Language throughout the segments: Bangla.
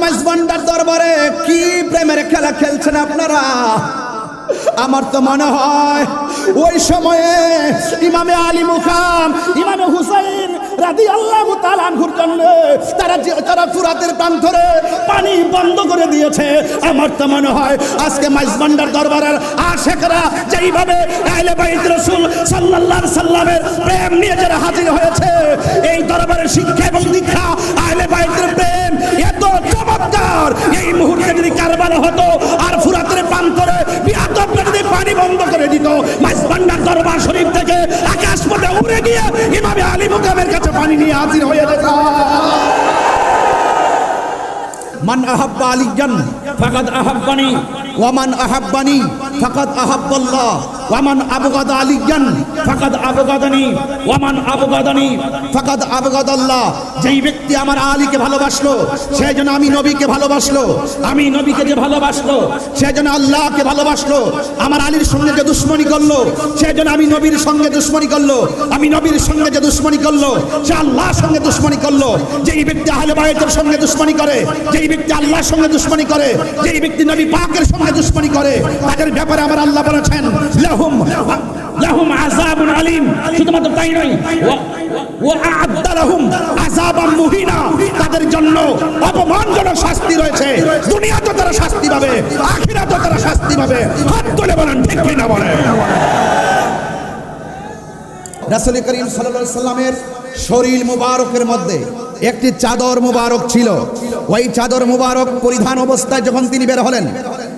মাইজভান্ডার দরবারে কি প্রেমের খেলা খেলছেন আপনারা? আমার তো মনে হয় ওই সময়ে ইমামে আলী মুকাম ইমামে হুসাইন রাদিয়াল্লাহু তাআলা আনহুর জন্য তারা ফুরাতের প্রান্তরে পানি বন্ধ করে দিয়েছে। আমার তো মনে হয় আজকে মাইজভান্ডার দরবারের আশিকরা যেইভাবে আহলে বাইত রাসূল সাল্লাল্লাহু আলাইহি সাল্লামের প্রেম নিয়ে যারা হাজির হয়েছে, এই দরবারের শিক্ষা এবং দীক্ষা আহলে বাইতের প্রেম এত চমৎকার, এই মুহূর্তে যদি কারবালা হতো আর ফুরাতের প্রান্তরে বিয়াদবরা যদি পানি বন্ধ করে দিত, মাইজভান্ডার দরবার শরীফ থেকে আকাশ পথে উড়ে গিয়ে ইমামে আলী মুকামের কাছে পানি নিয়ে হাজির হয়ে যেত। মান আহাব্বা আলিয়ান ফাকাদ আহাব্বানি ওয়া মান আহাব্বানি ফাকাদ আহাব্বাল্লাহ ওয়া মান আবগাদা আলিয়ান ফাকাদ আবগাদানি ওয়া মান আবগাদানি ফাকাদ আবগাদাল্লাহ। যেই ব্যক্তি আমার আলীকে ভালোবাসলো সেই জন্য আমি নবীকে ভালোবাসলো, আমি নবীকে যে ভালোবাসলো সেই জন্য আল্লাহকে ভালোবাসলো। আমার আলীর সঙ্গে যে দুশমনি করলো সেই জন্য আমি নবীর সঙ্গে দুশমনি করলো, আমি নবীর সঙ্গে যে দুশমনি করলো সে আল্লাহর সঙ্গে দুশমনি করলো। যেই ব্যক্তি আহলে বাইতের সঙ্গে দুশমনি করে, যেই ব্যক্তি আল্লাহর সঙ্গে দুশমনি করে, যেই ব্যক্তি নবী পাকের সঙ্গে দুশমনি করে, তাদের ব্যাপারে আমার আল্লাহ বলেছেন লাহুম আযাবুন আলীম। শুধুমাত্র তাই নয়, ওয়া আ'আদ্দা লাহুম আযাবাম মুহিনা, তাদের জন্য অপমানজনক শাস্তি রয়েছে। দুনিয়াতে তারা শাস্তি পাবে, আখিরাতে তারা শাস্তি পাবে। হাত তুলে বলেন ঠিক কি না বলেন? রাসূল করিম সাল্লাল্লাহু আলাইহি সাল্লামের শরীর মুবারকের মধ্যে একটি চাদর মুবারক ছিল। ওই চাদর মুবারক পরিধান অবস্থায় যখন তিনি বের হলেন,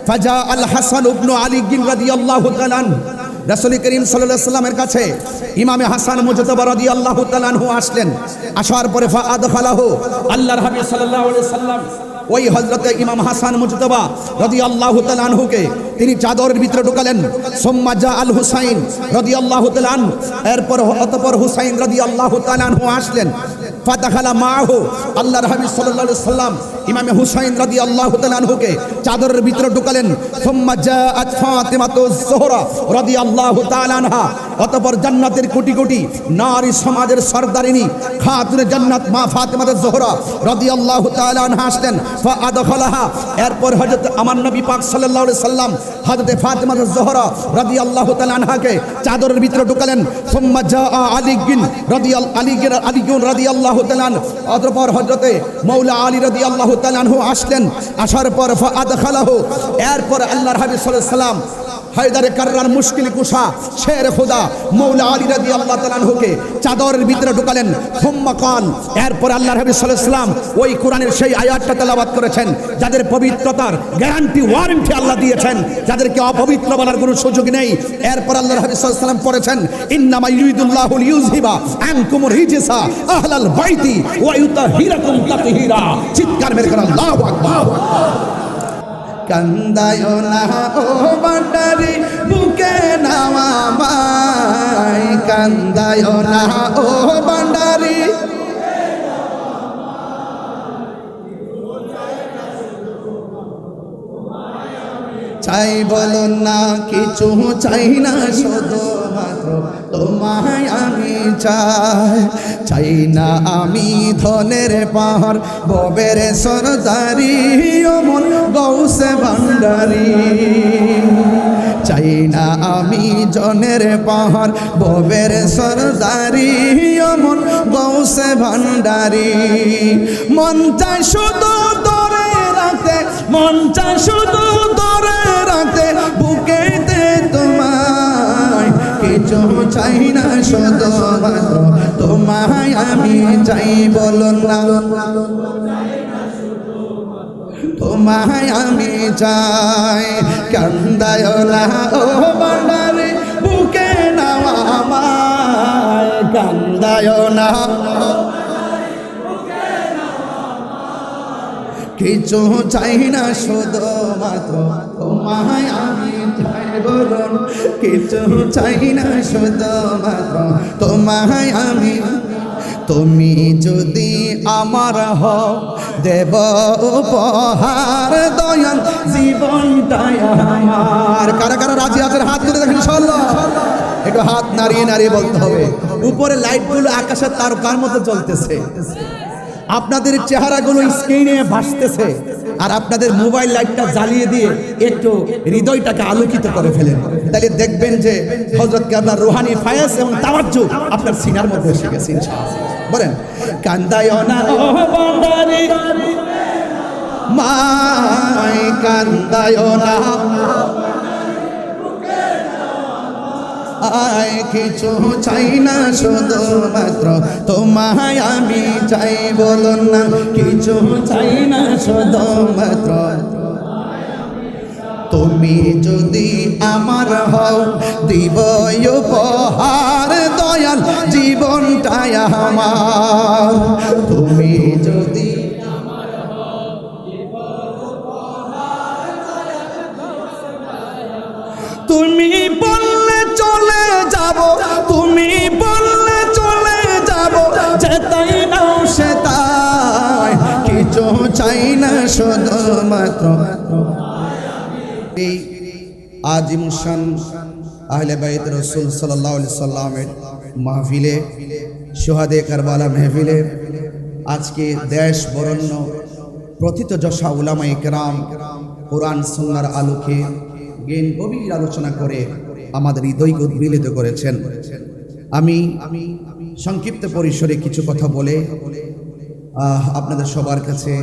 ফাজা আল হাসান ইবনে আলী রাদিয়াল্লাহু তাআলা আনহু, রাসূল করিম সাল্লাল্লাহু আলাইহি সাল্লামের কাছে ইমামে হাসান মুজতাবা রাদিয়াল্লাহু তাআলা আনহু আসলেন। আসার পরে ফাআদখালাহু, আল্লাহর হাবিব সাল্লাল্লাহু আলাইহি সাল্লাম ওই হযরতে ইমাম হাসান মুজতাবা রাদিয়াল্লাহু তাআলা আনহুকে তিনি চাদরের ভিতরে ঢুকালেন। সুম্মা জা আল হুসাইন রাদিয়াল্লাহু তাআলা আনহু, এরপর অতঃপর হুসাইন রাদিয়াল্লাহু তাআলা আনহু আসলেন। ফাদাখালা মাহু, আল্লাহর হাবিব সাল্লাল্লাহু আলাইহি সাল্লাম ইমামে হুসাইন রাদিয়াল্লাহু তাআলা আনহুকে চাদরের ভিতরে ঢুকালেন। সুম্মা জাআত ফাতিমাতুজ যোহরা রাদিয়াল্লাহু তাআলা আনহা, অতঃপর জান্নাতের কোটি কোটি নারী সমাজের সরদারিনী খাতুনে জান্নাত মা ফাতিমাতুজ যোহরা রাদিয়াল্লাহু তাআলা আনহা আসলেন। ফাআদখালাহা, এরপর হযরত আমার নবী পাক সাল্লাল্লাহু আলাইহি সাল্লাম হযরতে ফাতিমাতুজ যোহরা রাদিয়াল্লাহু তাআলা আনহাকে চাদরের ভিতরে ঢুকালেন। সুম্মা জাআ আলী রাদিয়াল্লাহু তাআলা, অতঃপর হযরতে মাওলা আলী রাদিয়াল্লাহু তাআলা আনহু আসলেন। আসার পর ফাআদখালাহু, এরপর আল্লাহর হাবিব সাল্লাল্লাহু আলাইহি সাল্লাম হায়দারে কাররার মুশকিল কুশা শের খোদা মাওলা আলী রাদিয়াল্লাহু তাআলা আনহুকে চাদরের ভিতরে ঢুকালেন। সুম্মা কাল, এরপর আল্লাহর হাবিব সাল্লাল্লাহু আলাইহি সাল্লাম ওই কোরআনের সেই আয়াতটা তেলাওয়াত করেছেন যাদের পবিত্রতার গ্যারান্টি ওয়ারেন্টি আল্লাহ দিয়েছেন, যাদেরকে অপবিত্র বলার কোনো সুযোগ নেই। এরপর আল্লাহর হাবিব সাল্লাল্লাহু আলাইহি সাল্লাম পড়েছেন ইন্নামা ইউরিদুল্লাহু লিইউযহিবা আনকুমুর রিজসা আহলাল বাইতি ওয়া ইউতাহিরাকুম তাতহীরা। চিৎকার মেরে বলেন আল্লাহু আকবার। কান্দায় না ও বান্ডারি বুকে নাও আমায়, কান্দায় না ও বান্ডারি, চাই বলো না কিছু চাই না, শুধুমাত্র তোমায় আমি চাই। চাই না আমি ধনের পাহাড় ববের সরদারি অমন গৌসে ভান্ডারি, চাই না আমি জনের পাহাড় ববের সরদারি অমন গৌসে ভান্ডারি। মন চাই শুধু ধরে রাখতে, মন চাই শুধু ধরে রাখতে বুকেতে তোমায়, কিছু চাই না শুধুমাত্র তোমায় আমি চাই। বলো না তোমায় আমি চাই, কান্দায় না ও বান্ডারি বুকে নাও আমায়, কান্দায় না কিছু চাই না শুধুমাত্র তোমায় আমি চাই। বলুন কিছু চাই না শুধুমাত্র তোমায় আমি। তুমি যদি আমার হও দেব উপহার দয়াল জীবনটাই আমার। কারা কারা রাজি আছেন হাত তুলে দেখেন ইনশাআল্লাহ। একটু হাত নাড়িয়ে নাড়িয়ে বলতে হবে। উপরে লাইটগুলো আকাশের তারকার মতো জ্বলতেছে, আপনাদের চেহারাগুলো স্ক্রিনে ভাসতেছে, আর আপনাদের মোবাইল লাইটটা জ্বালিয়ে দিয়ে একটু হৃদয়টাকে আলোকিত করে ফেলেন, তাহলে দেখবেন যে হযরত কেবলার রুহানি ফায়েজ এবং তাওয়াজ্জুহ আপনার সিনার মধ্যে এসে গেছে ইনশাআল্লাহ। বলেন, কান্দায় না ও বান্দারে মাই, কান্দায় না আয়, কিছু চাই না শুধুমাত্র তোমায় আমি চাই, বলুন না, কিছু চাই না শুধুমাত্র তুমি যদি আমার হও, দিব উপহার দয়াল জীবনটাই আমার। তুমি যদি তুমি বললে চলে যাব, তুমি বললে চলে যাব, যেতাই নাও সেতাই, কিছু চাই না শুধুমাত্র। এই আজিমুশান আহলে বাইত রাসূল সাল্লাল্লাহু আলাইহি সাল্লামের মাহফিলে, শুহাদে কারবালা মাহফিলে আজকে দেশ বরণ্য প্রথিতযশা উলামায়ে কেরাম কোরআন সুন্নাহর আলোকে জ্ঞান গভীর আলোচনা করে আমাদের হৃদয়কে উদ্বেলিত করেছেন। আমি সংক্ষিপ্ত পরিসরে কিছু কথা বলে আপনাদের সবার কাছে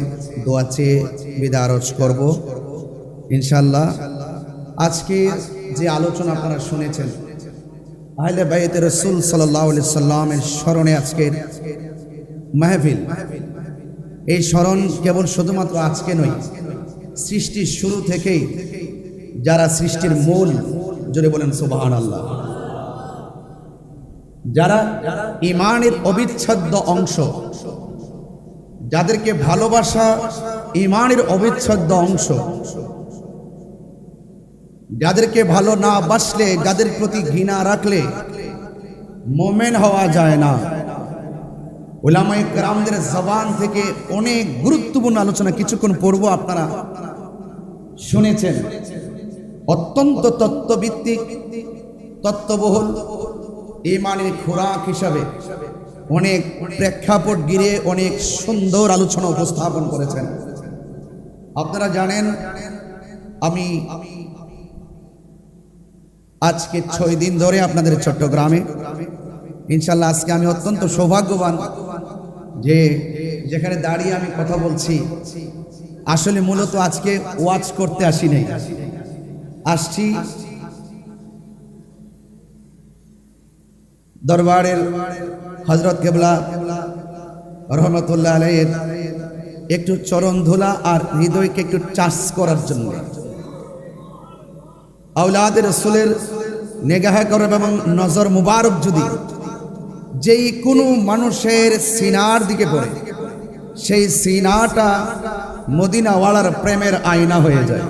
দোয়া চেয়ে বিদায় আরজ করব ইনশাআল্লাহ। আজকে যে আলোচনা আপনারা শুনেছেন, আহলে বাইত রাসূল সাল্লাল্লাহু আলাইহি সাল্লামের স্মরণে আজকের মাহফিল, এই স্মরণ কেবল শুধুমাত্র আজকে নয়, সৃষ্টির শুরু থেকেই যারা সৃষ্টির মূল, জোরে বলেন সুবহানাল্লাহ, যারা ঈমানের অবিচ্ছেদ্য অংশ, যাদেরকে ভালোবাসা ঈমানের অবিচ্ছেদ্য অংশ, যাদেরকে ভালো না বাসলে, যাদের প্রতি ঘৃণা রাখলে মুমিন হওয়া যায় না। উলামায়ে কেরামদের জবান থেকে অনেক গুরুত্বপূর্ণ আলোচনা কিছুক্ষণ পূর্ব আপনারা শুনেছেন, অত্যন্ত তত্ত্বভিত্তিক, তত্ত্ববহুল, ঈমানের খোরাক হিসাবে অনেক প্রেক্ষাপট ঘিরে অনেক সুন্দর আলোচনা উপস্থাপন করেছেন। আপনারা জানেন, আমি আজকে 6 দিন ধরে আপনাদের চট্টগ্রামে, ইনশাল্লাহ আজকে আমি অত্যন্ত সৌভাগ্যবান যে যেখানে দাঁড়িয়ে আমি কথা বলছি, আসলে মূলত আজকে ওয়াজ করতে আসি নাই, আসছি দরবারের হযরত কেবলা রহমতুল্লাহ আলাইহির একটু চরণ ধুলা আর হৃদয়কে একটু চাষ করার জন্য, আওলাদের রাসূলের নেগাহ করব এবং নজর মুবারক যদি যেই কোনো মানুষের সিনার দিকে পড়ে, সেই সিনাটা মদিনাওয়ালার প্রেমের আয়না হয়ে যায়।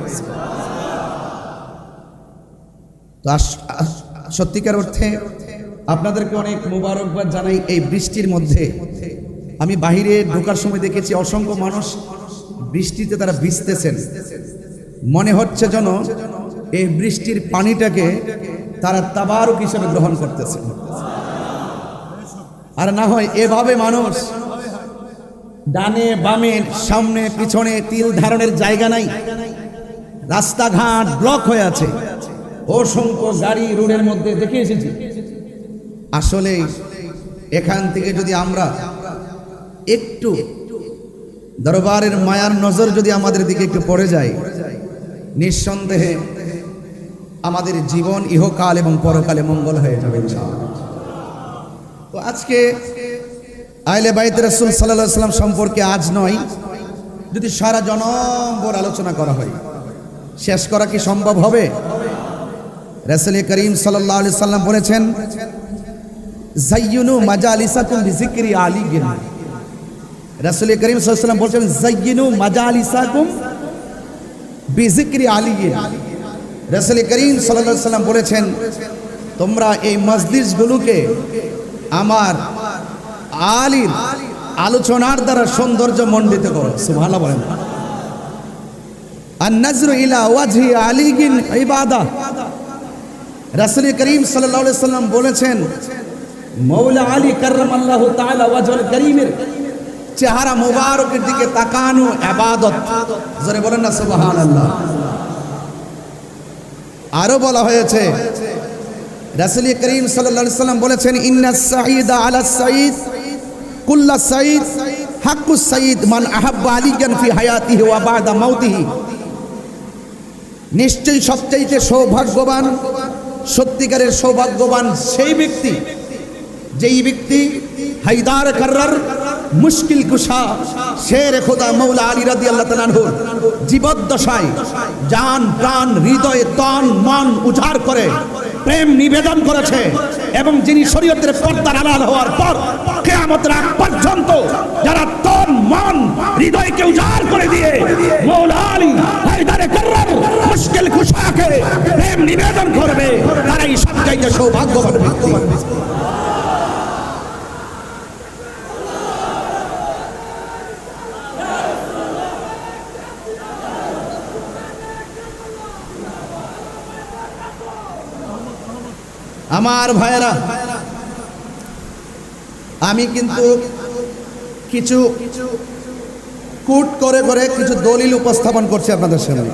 তো সত্যিকার অর্থে আপনাদেরকে অনেক মুবারকবাদ জানাই। এই বৃষ্টির মধ্যে আমি বাহিরে ঢোকার সময় দেখেছি অসংখ্য মানুষ বৃষ্টিতে তারা ভিজতেছেন, মনে হচ্ছে যেন এই বৃষ্টির পানিটাকে তারা তাবারুক হিসেবে গ্রহণ করতেছেন। আর না হয় এভাবে মানুষ ডানে বামে সামনে পিছনে তিল ধারণের জায়গা নাই, রাস্তাঘাট ব্লক হয়ে আছে, অসংখ্য গাড়ি রোডের মধ্যে দেখে এসেছি। আসলে এখান থেকে যদি আমরা একটু দরবারের মায়ার নজর যদি আমাদের দিকে একটু পড়ে যায়, নিঃসন্দেহে আমাদের জীবন ইহকাল এবং পরকালে মঙ্গল হয়ে যাবে ইনশাআল্লাহ। তো আজকে আহলে বাইত রাসূল সাল্লাল্লাহু আলাইহি ওয়াসাল্লাম সম্পর্কে আজ নয়, যদি সারা জনমভর আলোচনা করা হয়, শেষ করা কি সম্ভব হবে? রাসূল করিম সাল্লাল্লাহু আলাইহি ওয়াসাল্লাম বলেছেন, যায়্যিনু মাজালিসাকুম বিযিকরি আলিয়্যিন। রাসূল করিম সাল্লাল্লাহু আলাইহি ওয়াসাল্লাম বলেছেন, যায়্যিনু মাজালিসাকুম বিযিকরি আলিয়্যিন। রাসূল করিম সাল্লাল্লাহু আলাইহি ওয়াসাল্লাম বলেছেন, তোমরা এই মজলিসগুলোকে আমার আলীর আলোচনার দ্বারা সৌন্দর্য মণ্ডিত করো। সুবহানাল্লাহ বলেন। আন-নাজরু ইলা ওয়াজহি আলিয়্যিন ইবাদা। রাসূল করিম সাল্লাল্লাহু আলাইহি ওয়াসাল্লাম বলেছেন, মওলা আলী কাররামাল্লাহু তাআলা ওয়াজহুল করিমের চেহারা মুবারকের দিকে তাকানো ইবাদত। জোরে বলেন না সুবহানাল্লাহ। আরো বলা হয়েছে, রাসূল করিম সাল্লাল্লাহু আলাইহি সাল্লাম বলেছেন, ইন্নাস সাঈদা আলা সাঈদ কুল্লা সাঈদ হাক্কুস সাঈদ মান আহাব্বা আলিয়ান ফি হায়াতিহি ওয়া বা'দা মাউতিহি। নিশ্চয়ই সবচেয়ে সৌভাগ্যবান, সত্যিকারের সৌভাগ্যবান সেই ব্যক্তি যেই ব্যক্তি হায়দার কাররার মুশকিল কুশা শের খোদা মৌলা আলী রাদিয়াল্লাহু তাআলা আনহু জীবদ্দশায় জান প্রাণ হৃদয় তন মন উজাড় করে প্রেম নিবেদন করেছে, এবং যিনি শরীয়তের পর্দার আড়াল হওয়ার পর কিয়ামতের আগ পর্যন্ত যারা তন মন হৃদয়কে উজাড় করে দিয়ে মৌলা আলী হায়দার কাররার মুশকিল কুশাকে প্রেম নিবেদন করবে, তারাই সবচেয়ে সৌভাগ্যবান ব্যক্তি। আমার ভাইয়েরা, আমি কিন্তু কিছু কুট করে করে কিছু দলিল উপস্থাপন করছি আপনাদের সামনে।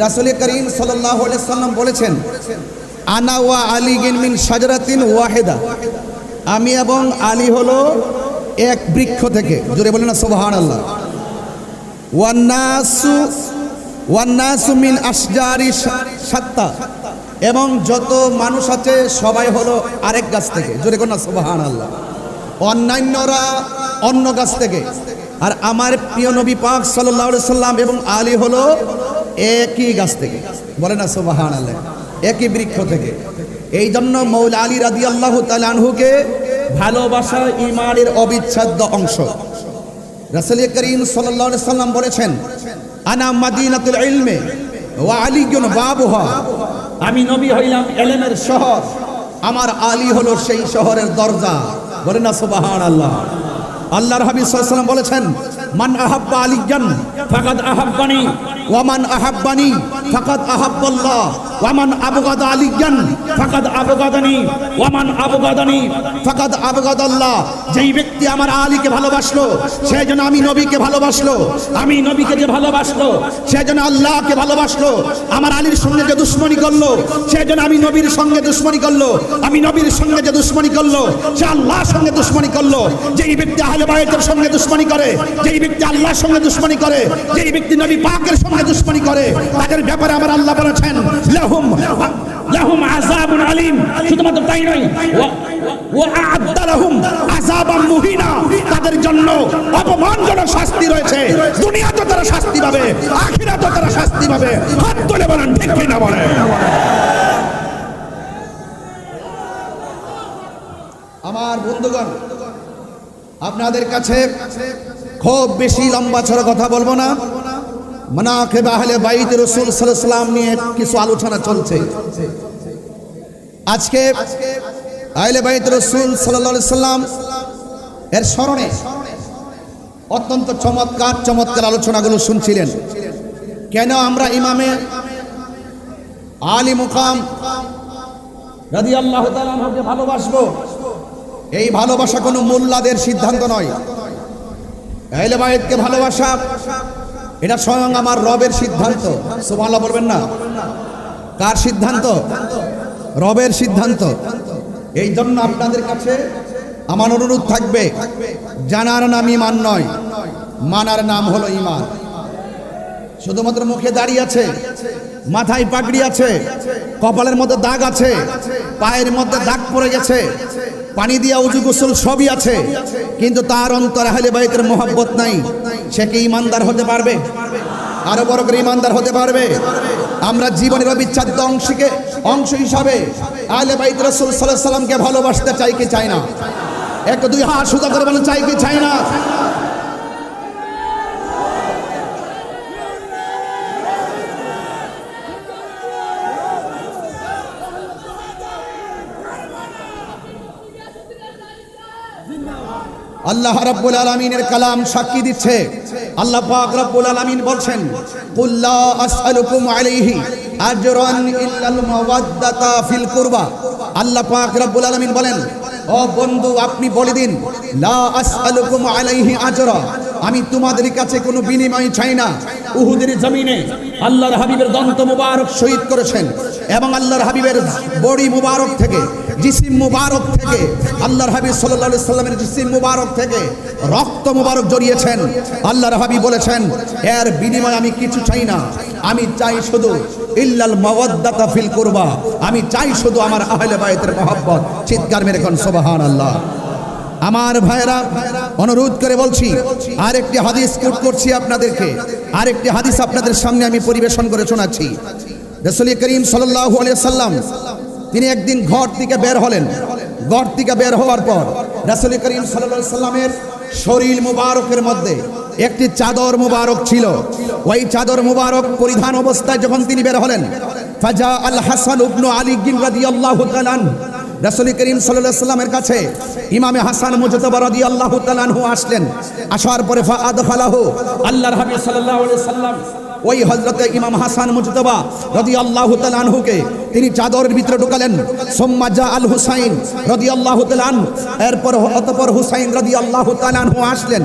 রাসূল করিম সাল্লাল্লাহু আলাইহি সাল্লাম বলেছেন, আনা ওয়া আলী মিন শাজারাতিন ওয়াহিদা, আমি এবং আলী হলো এক বৃক্ষ থেকে। জোরে বলেন না সুবহানাল্লাহ। ওয়ান নাসু মিন আশজারি শাত্তা, এবং যত মানুষ আছে সবাই হলো আরেক গাছ থেকে। জোরে বলেন না সুবহানাল্লাহ। অন্যান্যরা অন্য গাছ থেকে, আর আমার প্রিয় নবী পাক সাল্লাল্লাহু আলাইহি সাল্লাম এবং আলী হলো একই গাছ থেকে। বলেন না সুবহানাল্লাহ, একই বৃক্ষ থেকে। এই জন্য মৌলা আলী রাদিয়াল্লাহু তাআলা আনহুকে ভালোবাসা ঈমানের অবিচ্ছেদ্য অংশ। রাসূল করিম সাল্লাল্লাহু আলাইহি সাল্লাম বলেছেন, আনা মাদিনাতুল ইলমি ওয়া আলীয়ুন বাবুহা, আমি নবী হইলাম ইলমের শহর, আমার আলী হলো সেই শহরের দরজা। বলেন না সুবহানাল্লাহ। আল্লাহর হাবিব সাল্লাল্লাহু আলাইহি ওয়াসাল্লাম বলেছেন, মান আহাব্বা আলিয়ান ফাকাদ আহাব্বানি ওয়া মান আহাব্বানি ফাকাদ আহাব্বাল্লাহ ওয়া মান আবগাদা আলিয়ান ফাকাদ আবগাদানি ওয়া মান আবগাদানি ফাকাদ আবগাদাল্লাহ। যেই ব্যক্তি আমার আলীকে ভালোবাসলো সে যেন আমি নবীকে ভালোবাসলো, আমি নবীকে যে ভালোবাসলো সে যেন আল্লাহকে ভালোবাসলো। আমার আলীর সঙ্গে যে দুশমনি করলো সে যেন আমি নবীর সঙ্গে দুশমনি করলো, আমি নবীর সঙ্গে যে দুশমনি করলো সে আল্লাহর সঙ্গে দুশমনি করলো। যেই ব্যক্তি আহলে বাইতের সঙ্গে দুশমনি করে, যেই ব্যক্তি আল্লাহর সঙ্গে দুশমনি করে, যেই ব্যক্তি নবী পাকের সঙ্গে দুশমনি করে, তাদের ব্যাপারে আমার আল্লাহ বলেছেন, লাহুম আযাবুন আলীম। শুধুমাত্র তাই নয়, ওয়া আ'আদ্দা লাহুম আযাবাম মুহিনা, তাদের জন্য অপমানজনক শাস্তি রয়েছে। দুনিয়াতে তারা শাস্তি পাবে, আখিরাতে তারা শাস্তি পাবে। হাত তুলে বলেন ঠিক কি না বলেন। আমার বন্ধুগণ, আপনাদের কাছে খুব বেশি লম্বা ছড়া কথা বলবো না। মানাকিব আহলে বাইত রাসূল সাল্লাল্লাহু আলাইহি ওয়াসাল্লাম নিয়ে কিছু আলোচনা চলছে। আজকে আহলে বাইত রাসূল সাল্লাল্লাহু আলাইহি ওয়াসাল্লাম এর স্মরণে অত্যন্ত চমৎকার চমৎকার আলোচনাগুলো শুনছিলেন। কেন আমরা ইমামে আলী মুকাম রাদিয়াল্লাহু তাআলা আনহুকে ভালোবাসবো? এই ভালোবাসা কোনো মোল্লাদের সিদ্ধান্ত নয়। আহলে বাইতকে ভালোবাসা এটা স্বয়ং আমার রবের সিদ্ধান্ত। সুবহানাল্লাহ বলবেন না? কার সিদ্ধান্ত? রবের সিদ্ধান্ত। এই জন্য আপনাদের কাছে আমার অনুরোধ থাকবে, জানার নাম ঈমান নয়, মানার নাম হলো ঈমান। শুধুমাত্র মুখে দাঁড়িয়ে আছে, মাথায় পাগড়ি আছে, কপালের মধ্যে দাগ আছে, পায়ের মধ্যে দাগ পড়ে গেছে, পানি দিয়া উজু গোসল সবই আছে, কিন্তু তার অন্তরে আহলে বাইতের মোহাব্বত নাই, সে কি ঈমানদার হতে পারবে? আরো বড় করে ঈমানদার হতে পারবে? আমরা জীবনের অবিচ্ছেদ্য অংশ হিসাবে আহলে বাইত রাসূল সাল্লাল্লাহু আলাইহি সাল্লামকে ভালোবাসতে চাই কি চাই না? একটু দুই হাত সোজা করে বলেন, চাই কি চাই না? আল্লাহ রাব্বুল আলামিনের কালাম সাক্ষী দিচ্ছে। আল্লাহ পাক রাব্বুল আলামিন বলছেন, কুল লা আসআলুকুম আলাইহি আজরান ইল্লাল মাওয়াদ্দাতা ফিল কুরবা। আল্লাহ পাক রাব্বুল আলামিন বলেন, ও বন্ধু আপনি বলে দিন, লা আসআলুকুম আলাইহি আজরা, আমি তোমাদের কাছে কোনো বিনিময় চাই না। উহুদের জমিনে আল্লাহর হাবিবের দন্ত মুবারক শহীদ করেছেন এবং আল্লাহর হাবিবের বডি মুবারক থেকে, জিসিম মুবারক থেকে, আল্লাহর হাবিব সাল্লাল্লাহু আলাইহি সাল্লামের জিসিম মুবারক থেকে রক্ত মুবারক জড়িয়েছেন। আল্লাহর হাবিব বলেছেন, এর বিনিময়ে আমি কিছু চাই না, আমি চাই শুধু ইল্লাল মাওয়াদ্দাতা ফিল কুরবা, আমি চাই শুধু আমার আহলে বায়তের মহব্বত। চিৎকার মেরে কোন সুবহানাল্লাহ। আমার ভাইরা, অনুরোধ করে বলছি, আরেকটি হাদিস কোট করছি আপনাদেরকে, আরেকটি হাদিস আপনাদের সামনে আমি পরিবেশন করে শোনাচ্ছি। রাসূল করিম সাল্লাল্লাহু আলাইহি সাল্লাম তিনি একদিন ঘর থেকে বের হলেন। ঘর থেকে বের হওয়ার পর রাসূল করিম সাল্লাল্লাহু আলাইহি সাল্লামের শরীর মুবারকের মধ্যে একটি চাদর মুবারক ছিল। ওই চাদর মুবারক পরিধান অবস্থায় যখন তিনি বের হলেন, ফাজা আল হাসান ইবনে আলী রাদিয়াল্লাহু তাআলা আনহু, রাসূল করিম সাল্লাল্লাহু আলাইহি সাল্লামের কাছে ইমামে হাসান মুজতবা রাদিয়াল্লাহু তাআলা আনহু আসলেন। আসার পরে ফাআদখালাহু, আল্লাহর হাবিব সাল্লাল্লাহু আলাইহি সাল্লাম ওই হযরতে ইমাম হাসান মুজতবা রাদিয়াল্লাহু তাআলা আনহুকে তিনি চাদরের ভিতরে ঢুকালেন। সুম্মা জা আল হুসাইন রাদিয়াল্লাহু তাআলা আনহু, এরপর অতঃপর হুসাইন রাদিয়াল্লাহু তাআলা আনহু আসলেন।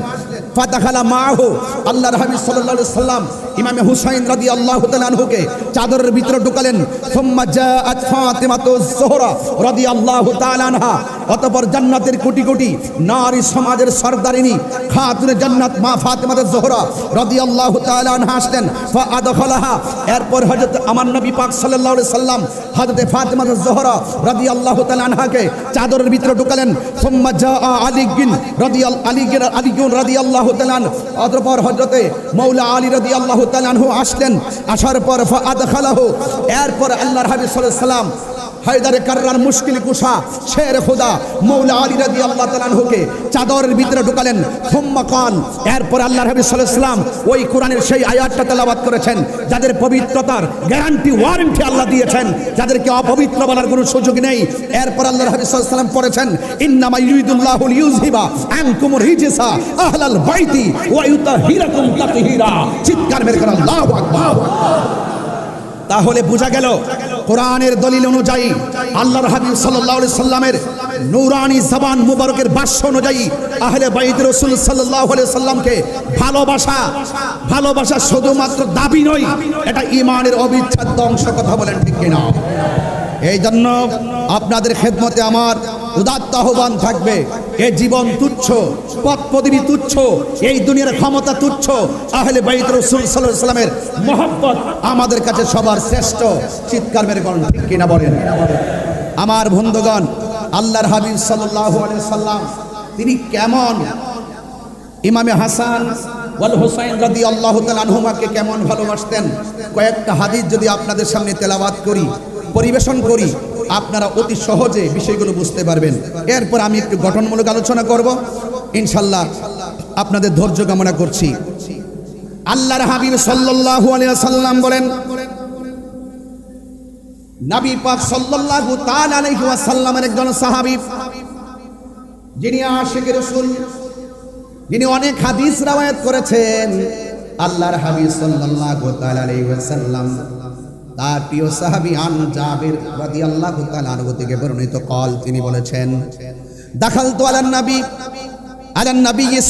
ফাদাখালা মাহু, আল্লাহর হাবিব সাল্লাল্লাহু আলাইহি সাল্লাম ইমামে হুসাইন রাদিয়াল্লাহু তাআলা আনহুকে চাদরের ভিতরে ঢুকালেন। সুম্মা জাআত ফাতিমাতুজ জোহরা রাদিয়াল্লাহু তাআলা আনহা, অতঃপর জান্নাতের কোটি কোটি নারী সমাজের সরদারিনী খাতুনে জান্নাত মা ফাতিমাতুজ জোহরা রাদিয়াল্লাহু তাআলা আনহা আসলেন। ফাআদখালাহা, এরপর হযরত আমার নবী পাক সাল্লাল্লাহু আলাইহি সাল্লাম হযরত ফাতিমাতুজ জোহরা রাদিয়াল্লাহু তাআলা আনহাকে চাদরের ভিতরে ঢুকালেন। সুম্মা জাআ আলীগিন রাদিয়াল্লাহু তাআলা আনহু, অতঃপর হযরতে মাওলা আলী রাদিয়াল্লাহু তাআলা আনহু আসলেন। আসার পর ফাআদখালাহু, এরপর আল্লাহর হাবিব সাল্লাল্লাহু আলাইহি সাল্লাম হায়দারে কাররার মুশকিল কুশা শের খোদা মাওলা আলী রাদিয়াল্লাহু তাআলা আনহুকে চাদরের ভিতরে ঢুকালেন। সুম্মা কাল, এরপর আল্লাহর হাবিব সাল্লাল্লাহু আলাইহি সাল্লাম ওই কোরআনের সেই আয়াতটা তেলাওয়াত করেছেন যাদের পবিত্রতার গ্যারান্টি ওয়ারেন্টি আল্লাহ দিয়েছেন, যাদেরকে অপবিত্র বলার কোনো সুযোগ নেই। এরপর আল্লাহর হাবিব সাল্লাল্লাহু আলাইহি সাল্লাম পড়েছেন, ইন্নামা ইউরিদুল্লাহু লিইউযহিবা আনকুমুর রিজসা আহলাল বাইতি ওয়া ইউতাহিরাকুম তাতহীরা। চিৎকার মেরে বলেন আল্লাহু আকবার। তাহলে বোঝা গেল কোরআনের দলিল অনুযায়ী, আল্লাহর হাবিব সাল্লাল্লাহু আলাইহি সাল্লামের নূরানি জবান মুবারকের ভাষ্য অনুযায়ী আহলে বাইত রাসূল সাল্লাল্লাহু আলাইহি সাল্লামকে ভালোবাসা শুধুমাত্র দাবি নয়, এটা ঈমানের অবিচ্ছেদ্য অংশ। কথা বলেন ঠিক কিনা? এই জন্য আপনাদের খেদমতে আমার উদাত্ত আহ্বান থাকবে, এই জীবন তুচ্ছ, পথ পদবী তুচ্ছ, এই দুনিয়ার ক্ষমতা তুচ্ছ, আহলে বাইত রাসূল সাল্লাল্লাহু আলাইহি সাল্লামের মহব্বত আমাদের কাছে সবার শ্রেষ্ঠ। চিৎকার মেরে বলেন ঠিক কিনা বলেন? আমার বন্ধুগণ, আল্লাহর হাবিব সাল্লাল্লাহু আলাইহি সাল্লাম তিনি কেমন ইমামে হাসান ওয়াল হুসাইন রাদিয়াল্লাহু তাআলা আনহুমাকে কেমন ভালোবাসতেন, কয়েকটা হাদিস যদি আপনাদের সামনে তেলাওয়াত করি, পরিবেশন করি, আপনারা অতি সহজে বিষয়গুলো বুঝতে পারবেন। এরপর আমি একটু গঠনমূলক আলোচনা করব ইনশাআল্লাহ, আপনাদের ধৈর্য কামনা করছি। আল্লাহর হাবিব সাল্লাল্লাহু আলাইহি ওয়াসাল্লাম বলেন, নবী পাক সাল্লাল্লাহু তাআলা আলাইহি ওয়াসাল্লামের একজন সাহাবী, যিনি আশিক রাসূল, যিনি অনেক হাদিস রওয়ায়াত করেছেন, আল্লাহর হাবিব সাল্লাল্লাহু তাআলা আলাইহি ওয়াসাল্লাম তার প্রিয় সাহাবী আন জাবির রাদিয়াল্লাহু তাআলা আনহু থেকে বর্ণিত কল, তিনি বলেছেন, দাখালতু আলান নবী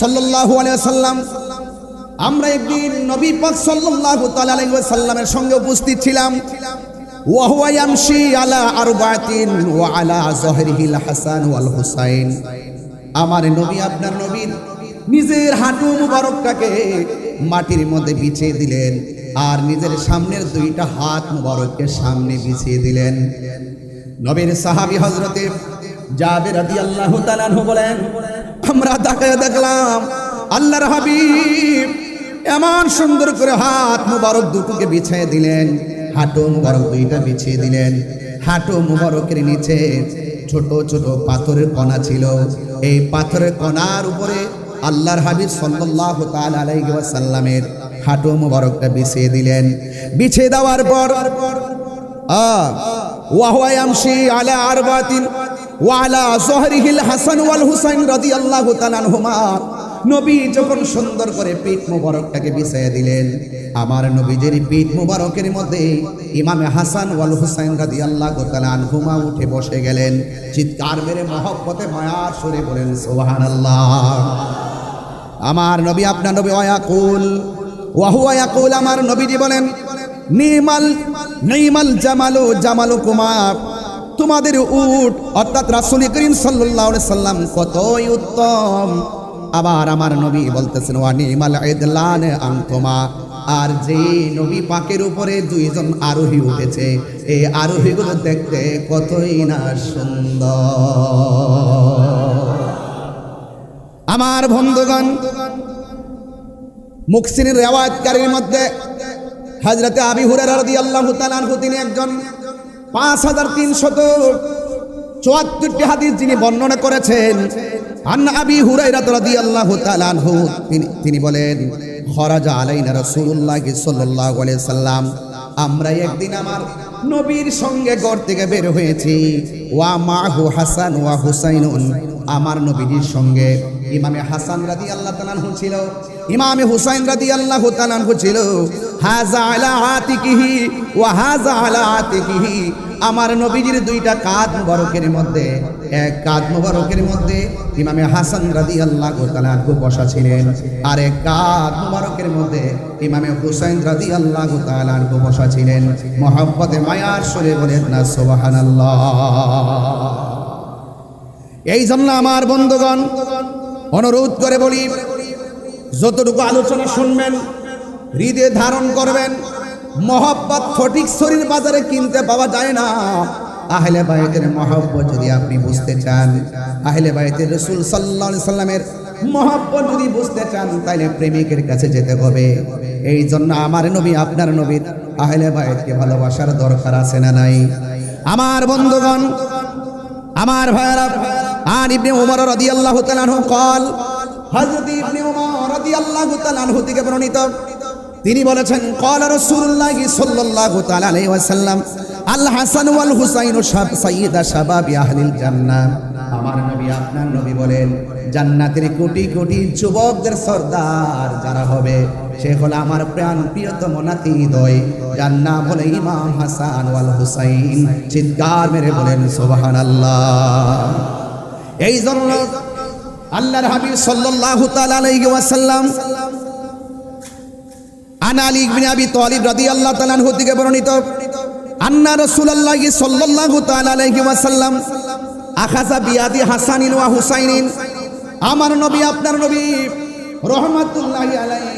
সাল্লাল্লাহু আলাইহি ওয়াসাল্লাম, আমরা একদিন নবী পাক সাল্লাল্লাহু তাআলা আলাইহি ওয়াসাল্লামের সঙ্গে উপস্থিত ছিলাম। ওয়া হুয়া ইয়ামশি আলা আরবাতিন ওয়া আলা যহরিহিল হাসান ওয়াল হুসাইন, আমার নবী, আপনার নবীর নিজের হাঁটু মুবারকটাকে মাটির মধ্যে বিছিয়ে দিলেন আর নিজের সামনের দুইটা হাত মুবারককে সামনে বিছিয়ে দিলেন। নবীর সাহাবী হযরতে জাবির রাদিয়াল্লাহু তাআলা আনহু বলেন, আমরা তাকায় দেখলাম আল্লাহর হাবিব এমন সুন্দর করে হাত মুবারক দুটোকে বিছিয়ে দিলেন, হাঁটু মুবারক দুইটা বিছিয়ে দিলেন। হাঁটু মুবারকের নিচে ছোট ছোট পাথরের কণা ছিল, এই পাথরের কণার উপরে আল্লাহর হাবিব সাল্লাল্লাহু তাআলা আলাইহি ওয়াসাল্লামের হাঁটু মুবারকটা বিছিয়ে দিলেন। বিছিয়ে দেওয়ার পর ওয়া হুয়া ইয়ামশি আলা আরবাতিন ওয়া আলা যহরিহিল হাসান ওয়াল হুসাইন রাদিয়াল্লাহু তাআলা আনহুমা, নবী যখন সুন্দর করে পিঠ মুবারকটাকে বিছিয়ে দিলেন, আমার নবীজির পিঠ মুবারকের মধ্যে ইমামে হাসান ওয়াল হুসাইন রাদিয়াল্লাহু তাআলা আনহুমা উঠে বসে গেলেন। চিৎকার মেরে মহব্বতে মায়ার সুরে বলেন সুবহানাল্লাহ। আমার নবী আপনার নবী ওয়ায়াকুল ওয়া হুয়া ইয়াকুল, আমার নবীজি বলেন নিমাল জামালুকুমা, তোমাদের উট অর্থাৎ রাসূল করিম সাল্লাল্লাহু আলাইহি সাল্লাম কতই উত্তম। আবার আমার নবী বলতেছেন ওয়া নিমাল ইদলান আনতুমা, আর যে নবী পাকের উপরে দুইজন আরোহী উঠেছে, এই আরোহীগুলো দেখতে কতই না সুন্দর। আমার বন্ধুগণ, মুহসিনের রিওয়ায়াতকারীর মধ্যে হযরতে আবি হুরায়রা রাদিয়াল্লাহু তাআলা আনহু, তিনি একজন 5374টি হাদিস যিনি বর্ণনা করেছেন। আন আবি হুরায়রা রাদিয়াল্লাহু তাআলা আনহু, তিনি বলেন খরাজা আলাইনা রাসূলুল্লাহ সাল্লাল্লাহু আলাইহি সাল্লাম, আমরা একদিন আমার নবীর সঙ্গে ঘর থেকে বের হয়েছি। ওয়া মাহু হাসান ওয়া হুসাইনুন, আমার নবীর সঙ্গে ইমামে হাসান রাদিয়াল্লাহু তাআলা আনহু ছিল, ইমামে হুসাইন রাদিয়াল্লাহু তাআলা আনহু ছিল। হাযা আলা আতিকিহি ওয়া হাযা আলা আতিকিহি, আমার নবীজির দুইটা কাঁধ মুবারকের মধ্যে, এক কাঁধ মুবারকের মধ্যে ইমামে হাসান রাদিয়াল্লাহু তাআলা আনহু বসা ছিলেন, আর এক কাঁধ মুবারকের মধ্যে ইমামে হুসাইন রাদিয়াল্লাহু তাআলা আনহু বসা ছিলেন। মহব্বতে মায়ার সুরে বলেন না সুবহানাল্লাহ। এই জন্য আমার বন্ধুগণ, অনুরোধ করে বলি, যতটুকু আলোচনা শুনবেন হৃদয়ে ধারণ করবেন। মহব্বত ফটিক শরীর বাজারে কিনতে পাওয়া যায় না। আহলে বাইতের মহব্বত যদি আপনি বুঝতে চান, আহলে বাইতের রাসূল সাল্লাল্লাহু আলাইহি সাল্লামের মহব্বত যদি বুঝতে চান, তাহলে প্রেমিকের কাছে যেতে হবে। এই জন্য আমার নবী আপনার নবীর আহলে বাইতকে ভালোবাসার দরকার আছে না নাই? আমার বন্ধুগণ, আমার ভাইরা, আর ইবনে উমর রাদিয়াল্লাহু তাআলা আনহু قال, হযরত ইবনে উমর রাদিয়াল্লাহু তাআলা আনহু থেকে বর্ণিত, তিনি বলেছেন قال রাসূলুল্লাহ সাল্লাল্লাহু তাআলা আলাইহি ওয়াসাল্লাম, আল হাসান ওয়াল হুসাইন সাইয়্যিদা শাবাবি আহলিল জান্নাহ। আমার নবী আপনার নবী বলেন, জান্নাতের কোটি কোটি যুবকদের সর্দার যারা হবে, সে হলো আমার প্রাণ প্রিয়তম নাতিদ্বয়, যার নাম হলো ইমাম হাসান ওয়াল হুসাইন। চিৎকার মেরে বলেন সুবহানাল্লাহ। এই জন্য আল্লাহর হাবিব সাল্লাল্লাহু তাআলা আলাইহি ওয়াসাল্লাম আন আলী ইবনে আবি তালিব রাদিয়াল্লাহু তাআলা আনহু থেকে বর্ণিত, আন্না রাসূলুল্লাহ সাল্লাল্লাহু তাআলা আলাইহি ওয়াসাল্লাম আখাযা বিয়াদি হাসানিন ওয়া হুসাইনিন, আমার নবী আপনার নবী রহমাতুল্লাহি আলাইহি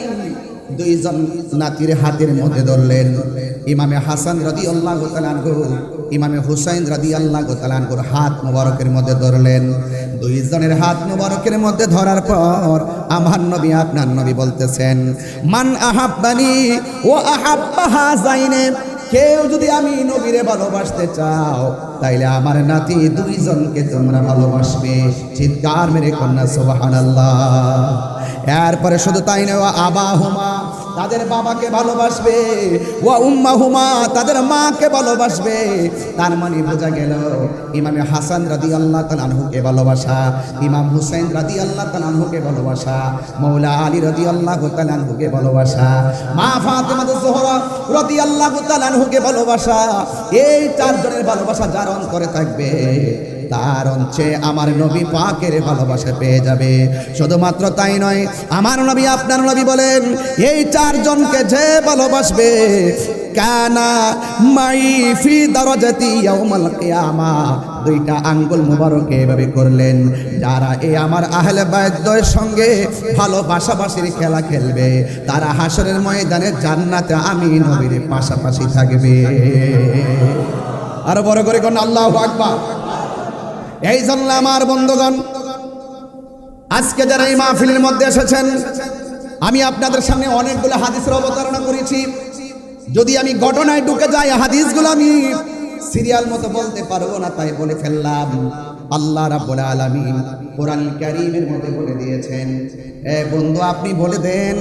দুইজন নাতির হাতের মধ্যে ধরলেন। ইমামে হাসান রাদিয়াল্লাহু তাআলা আনহু ইমামে হুসাইন রাদিয়াল্লাহু তাআলা আনহুর হাত মুবারকের মধ্যে ধরলেন। দুইজনের হাত মুবারকের মধ্যে ধরার পর আমার নবী আপনার নবী বলতেছেন, মান আহাব্বানি ওয়া আহাব্বা হাযাইনে, কেউ যদি আমি নবীরে ভালোবাসতে চাও, তাইলে আমার নাতি দুইজনকে তোমরা ভালোবাসবে। চিৎকার মেরে কন্যা সুবহানাল্লাহ। এরপরে শুধু তাই নয়, ওয়া আবাহুমা, তাদের বাবাকে ভালোবাসবে, ওয়া উম্মাহুমা, তাদের মাকে ভালোবাসবে। তার মানে বোঝা গেল ইমামে হাসান রাদিয়াল্লাহু তাআলা আনহুকে ভালোবাসা, ইমাম হুসাইন রাদিয়াল্লাহু তাআলা আনহুকে ভালোবাসা, মাওলা আলী রাদিয়াল্লাহু তাআলা আনহুকে ভালোবাসা, মা ফাতেমা জোহরা রাদিয়াল্লাহু তাআলা আনহুকে ভালোবাসা। এই চারজনের ভালোবাসা যার অন্তরে থাকবে, তার অঞ্চে আমার নবী পাকের ভালোবাসা পেয়ে যাবে। শুধুমাত্র তাই নয়, আমার নবী আপনার নবী বলেন, এই চারজনকে যে ভালোবাসবে, কানা মাই ফি দারাজাতি ইয়াউমাল কিয়ামা, দুইটা আঙ্গুল মুবারক এভাবে করলেন, যারা এই আমার আহলে বাইতের সঙ্গে ভালোবাসাবাসির খেলা খেলবে, তারা হাসরের ময়দানে জান্নাতে আমি নবীর পাশাপাশি থাকবে। আরো বড় করে কোন আল্লাহু আকবার। এই জন্য আমার বন্ধুগণ, আজকে যারা এই মাহফিলের মধ্যে এসেছেন, আমি আপনাদের সামনে অনেকগুলো হাদিসের অবতারণা করেছি। যদি আমি ঘটনায় ঢুকে যাই, হাদিসগুলো আমি সিরিয়াল মতো বলতে পারবো না, তাই বলে ফেললাম। আল্লাহ রাব্বুল আলামিন কোরআন কারীমের মধ্যে বলে দিয়েছেন, এ বন্ধু আপনি বলে দেন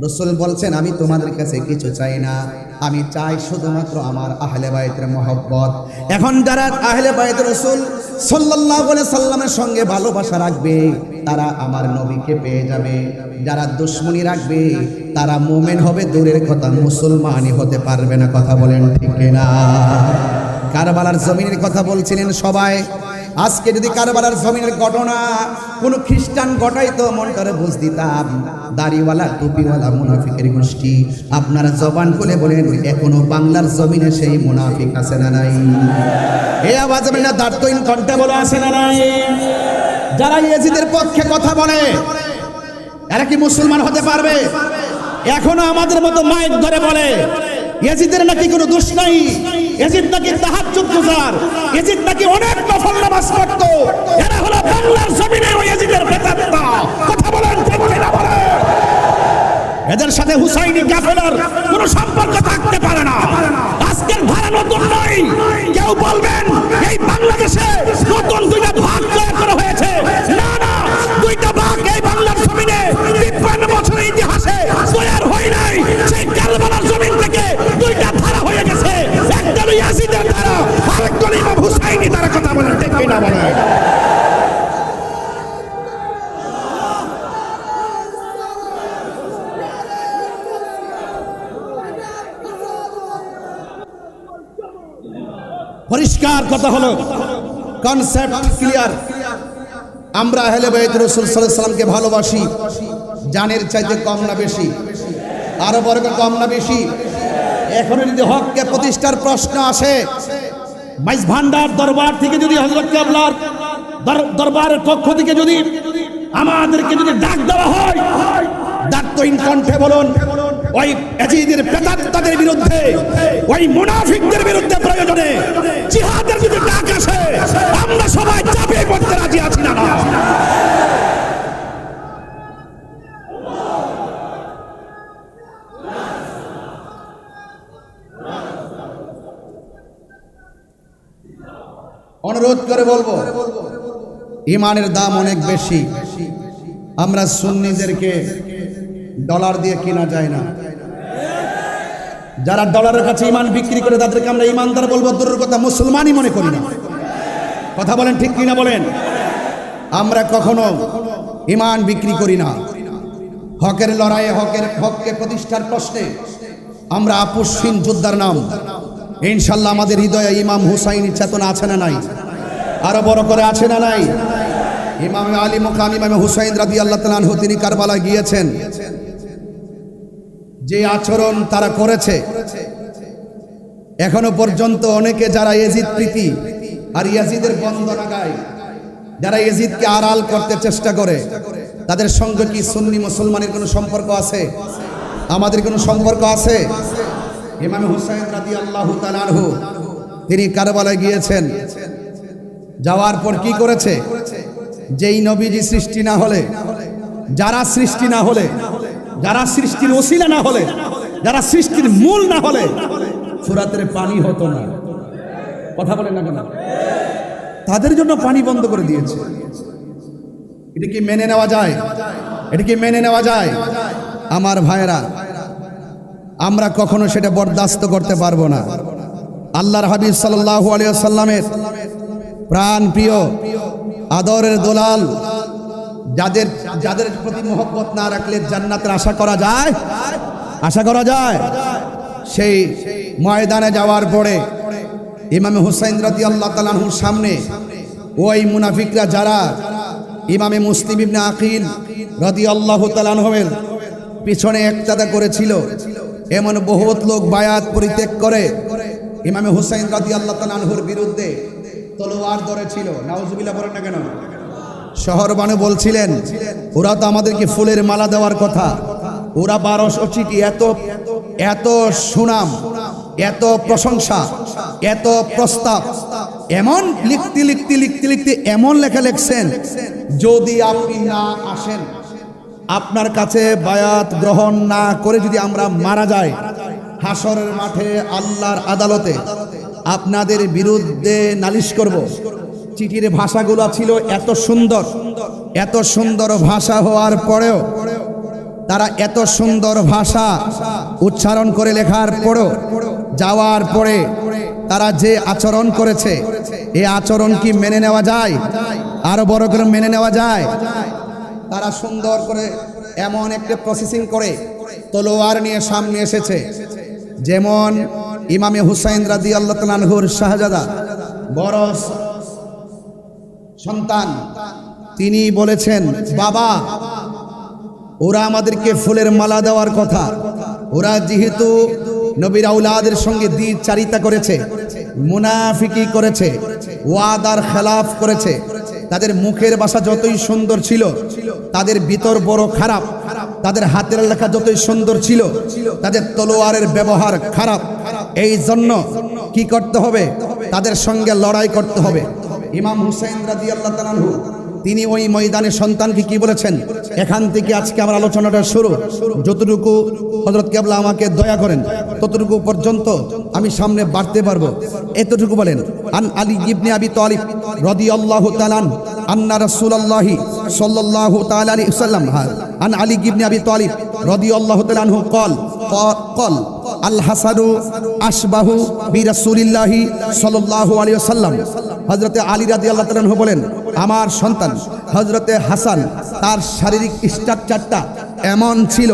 রাসূল বলছেন আমি তোমাদের কাছে কিছু চাই না, আমি চাই শুধুমাত্র আমার আহলে বাইতের মহব্বত। এখন যারা আহলে বাইত রাসূল সাল্লাল্লাহু আলাইহি সাল্লামের সঙ্গে ভালোবাসা রাখবে তারা আমার নবীকে পেয়ে যাবে, যারা দুশমনি রাখবে তারা মুমিন হবে দূরের কথা মুসলমানই হতে পারবে না। কথা বলেন ঠিক কিনা? কারবালার জমিনের কথা বলছিলেন সবাই। আজকে যদি কারবালার জমিনের ঘটনা কোন খ্রিস্টান ঘটাইতো মনটারে বুঝ দিতাম। দাড়িওয়ালা টুপিওয়ালা মুনাফিকের গোষ্ঠী আপনারা জবান খুলে বলেন এখনো বাংলার জমিনে সেই মুনাফিক আছে না নাই? এই আওয়াজ আমি না দাঁড়তইন কণ্ঠে বলে আছে না নাই? যারা ইয়েজিদের পক্ষে কথা বলে এরা কি মুসলমান হতে পারবে? এখনো আমাদের মতো মাইক ধরে বলে ইয়াজিদের নাকি কোনো দোষ নাই, ইয়াজিদ নাকি তাহাজ্জুদ গুজার, ইয়াজিদ নাকি অনেক নফল নামাজ পড়তো। এরা হলো বাংলার জমিনে ওই ইয়াজিদের প্রেতাত্মা। কথা বলেন ঠিক কিনা বলেন? এদের সাথে হুসাইনি কাফেলার কোনো সম্পর্ক থাকতে পারে না। আজকের ধারা নতুন নয়। কেউ বলবেন এই বাংলাদেশে নতুন দুইটা ভাগ তৈরি করা হয়েছে, না না, দুইটা ভাগ এই বাংলার জমিনে 53 বছরের ইতিহাসে তৈরি হয় নাই। সেই কারবালার জমিন থেকে দুইটা ধারা হয়ে গেছে, একটা ইয়াজিদের ধারা, আরেকটা ইমাম হুসাইনি ধারা। কথা বলেন ঠিক কিনা বলেন? পরিষ্কার কথা হলো, কনসেপ্ট ক্লিয়ার। আমরা আহলে বাইত রাসূল সাল্লাল্লাহু আলাইহি সাল্লামকে ভালোবাসি জানের চাইতে কম না বেশি? আরো বড় কম না বেশি? এখন যদি হককে প্রতিষ্ঠার প্রশ্ন আসে, মাইজ ভান্ডার দরবার থেকে যদি হযরত কেবলার দরবারের পক্ষ থেকে যদি আমাদেরকে যদি ডাক দেওয়া হয়, দাঁতহীন কণ্ঠে বলুন ওই ইয়াজিদের প্রেতাত্মাদের বিরুদ্ধে, ওই মুনাফিকদের বিরুদ্ধে প্রয়োজনে জিহাদের যদি ডাক আসে আমরা সবাই চাপিয়ে পড়তে রাজি আছি না? না, অনুরোধ করে বলবো ইমানের দাম অনেক বেশি। আমরা সুন্নিদেরকে ডলার দিয়ে কিনা যায় না। যারা ডলারের কাছে ইমান বিক্রি করে তাদেরকে আমরা ইমানদার বলবো দূরের কথা মুসলমানই মনে করি না। কথা বলেন ঠিক কিনা বলেন? আমরা কখনো ইমান বিক্রি করি না। হকের লড়াইয়ে হককে প্রতিষ্ঠার প্রশ্নে আমরা আপোষহীন যোদ্ধার নাম। ইনশাল্লাহ আমাদের হৃদয়ে ইমাম হুসাইনি চেতনা আছে না নাই? আরো বড় করে আছে না নাই? ইমাম আলী মুকাম ইমাম হুসাইন রাদিয়াল্লাহু তাআলা আনহু তিনি কারবালা গিয়েছেন, যে আচরণ তারা করেছে এখনো পর্যন্ত অনেকে যারা ইয়াজিদ প্রীতি আর ইয়াজিদের বন্দনা গায়, যারা ইয়াজিদকে আড়াল করতে চেষ্টা করে, তাদের সঙ্গে কি সুন্নি মুসলমানের কোনো সম্পর্ক আছে? আমাদের কোনো সম্পর্ক আছে? ইমাম হুসাইন রাদিয়াল্লাহু তাআলা আনহু তিনি কারবালায় গিয়েছেন, যাওয়ার পর কি করেছে? যেই নবীজি সৃষ্টি না হলে, যারা সৃষ্টি না হলে, যারা সৃষ্টির ওসিলা না হলে, যারা সৃষ্টির মূল না হলে ফুরাতের পানি হতো না। কথা বলেন না কেন? তাদের জন্য পানি বন্ধ করে দিয়েছে। এটা কি মেনে নেওয়া যায়? এটা কি মেনে নেওয়া যায়? আমার ভাইরা, আমরা কখনো সেটা বরদাস্ত করতে পারবো না। আল্লাহর হাবিব সাল্লাল্লাহু আলাইহি ওয়াসাল্লামের প্রাণ প্রিয় আদরের দোলাল, যাদের প্রতি মহব্বত না রাখলে জান্নাতের আশা করা যায়? আশা করা যায়? সেই ময়দানে যাওয়ার পরে ইমাম হুসাইন রাদিয়াল্লাহু তাআলা আনহুর সামনে ওই মুনাফিকরা যারা ইমামে মুসলিম ইবনে আকিল রাদিয়াল্লাহু তাআলা আনহুর পিছনে একতাদা করেছিল, এমন বহুত লোক বায়াত পরিত্যাগ করে ইমামে হুসাইন রাদিয়াল্লাহু তাআলা আনহুর বিরুদ্ধে তলোয়ার ধরেছিল। নাউজুবিল্লাহ বলেন না কেন? শহর বানু বলছিলেন ওরা তো আমাদেরকে ফুলের মালা দেওয়ার কথা, ওরা 1200 চিঠি, এত সুনাম, এত প্রশংসা, এত প্রস্তাব, এমন লিখতে এমন লেখা লিখছেন, যদি আপনি না আসেন, আপনার কাছে বায়াত গ্রহণ না করে যদি আমরা মারা যাই, হাসরের মাঠে আল্লাহর আদালতে আপনাদের বিরুদ্ধে নালিশ করব। চিঠির ভাষাগুলো ছিল এত সুন্দর ভাষা হওয়ার পরেও তারা এত সুন্দর ভাষা উচ্চারণ করে লেখার পরও যাওয়ার পরে তারা যে আচরণ করেছে, এই আচরণ কি মেনে নেওয়া যায়? আরো বড় করে মেনে নেওয়া যায়? তারা সুন্দর করে এমন একটা প্রসেসিং করে তলোয়ার নিয়ে সামনে এসেছে, যেমন ইমামে হুসাইন রাদিয়াল্লাহু তাআলা আনহুর শাহজাদা বড় সন্তান, তিনি বলেছেন, বাবা ওরা আমাদেরকে ফুলের মালা দেওয়ার কথা, ওরা যেহেতু নবীর আউলাদের সঙ্গে দ্বিচারিতা করেছে, মুনাফিকি করেছে, ওয়াদার খেলাফ করেছে, তাদের মুখের ভাষা যতই সুন্দর ছিল, তাদের ভিতর বড় খারাপ, তাদের হাতের লেখা যতই সুন্দর ছিল, তাদের তলোয়ারের ব্যবহার খারাপ। এই জন্য কি করতে হবে? তাদের সঙ্গে লড়াই করতে হবে। ইমাম হুসাইন রাদিয়াল্লাহু তাআলা আনহু তিনি ওই ময়দানে সন্তানকে কি বলেছেন? এখান থেকে আজকে আমার আলোচনাটা শুরু, যতটুকু হযরত কেবলা আমাকে দয়া করেন ততটুকু পর্যন্ত আমি সামনে বাড়তে পারবো, এতটুকু বলেন। আন আলী ইবনে আবি তালিব রাদিয়াল্লাহু তাআলা আন্না রাসূলুল্লাহি সাল্লাল্লাহু তাআলা আলাইহি ওয়াসাল্লাম আন আলী ইবনে আবি তালিব রাদিয়াল্লাহু তাআলা আনহু قال আল হাসানু আশবাহু বিরাসূলিল্লাহি সাল্লাল্লাহু আলাইহি ওয়াসাল্লাম। হযরতে আলী রাদিয়াল্লাহু তাআলা আনহু বলেন, আমার সন্তান হযরতে হাসান তার শারীরিক স্ট্রাকচারটা এমন ছিল,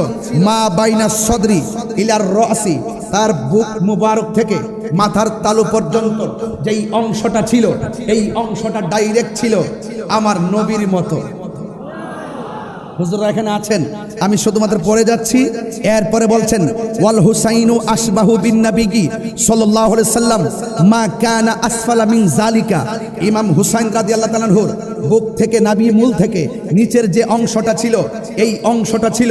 মা বাইনা সদরি ইলার রাসি, তার বুক মুবারক থেকে মাথার তালু পর্যন্ত যেই অংশটা ছিল, এই অংশটা ডাইরেক্ট ছিল আমার নবীর মতো। হুজুররা এখানে আছেন, আমি শুধুমাত্র পড়ে যাচ্ছি। এরপরে বলছেন, ওয়াল হুসাইনু আশবাহু বিন নবী সাল্লাল্লাহু আলাইহি সাল্লাম মা কানা আসফালা মিন যালিকা। ইমাম হুসাইন রাদিয়াল্লাহু তাআলা আনহুর বুক থেকে, নাভি মূল থেকে নিচের যে অংশটা ছিল, এই অংশটা ছিল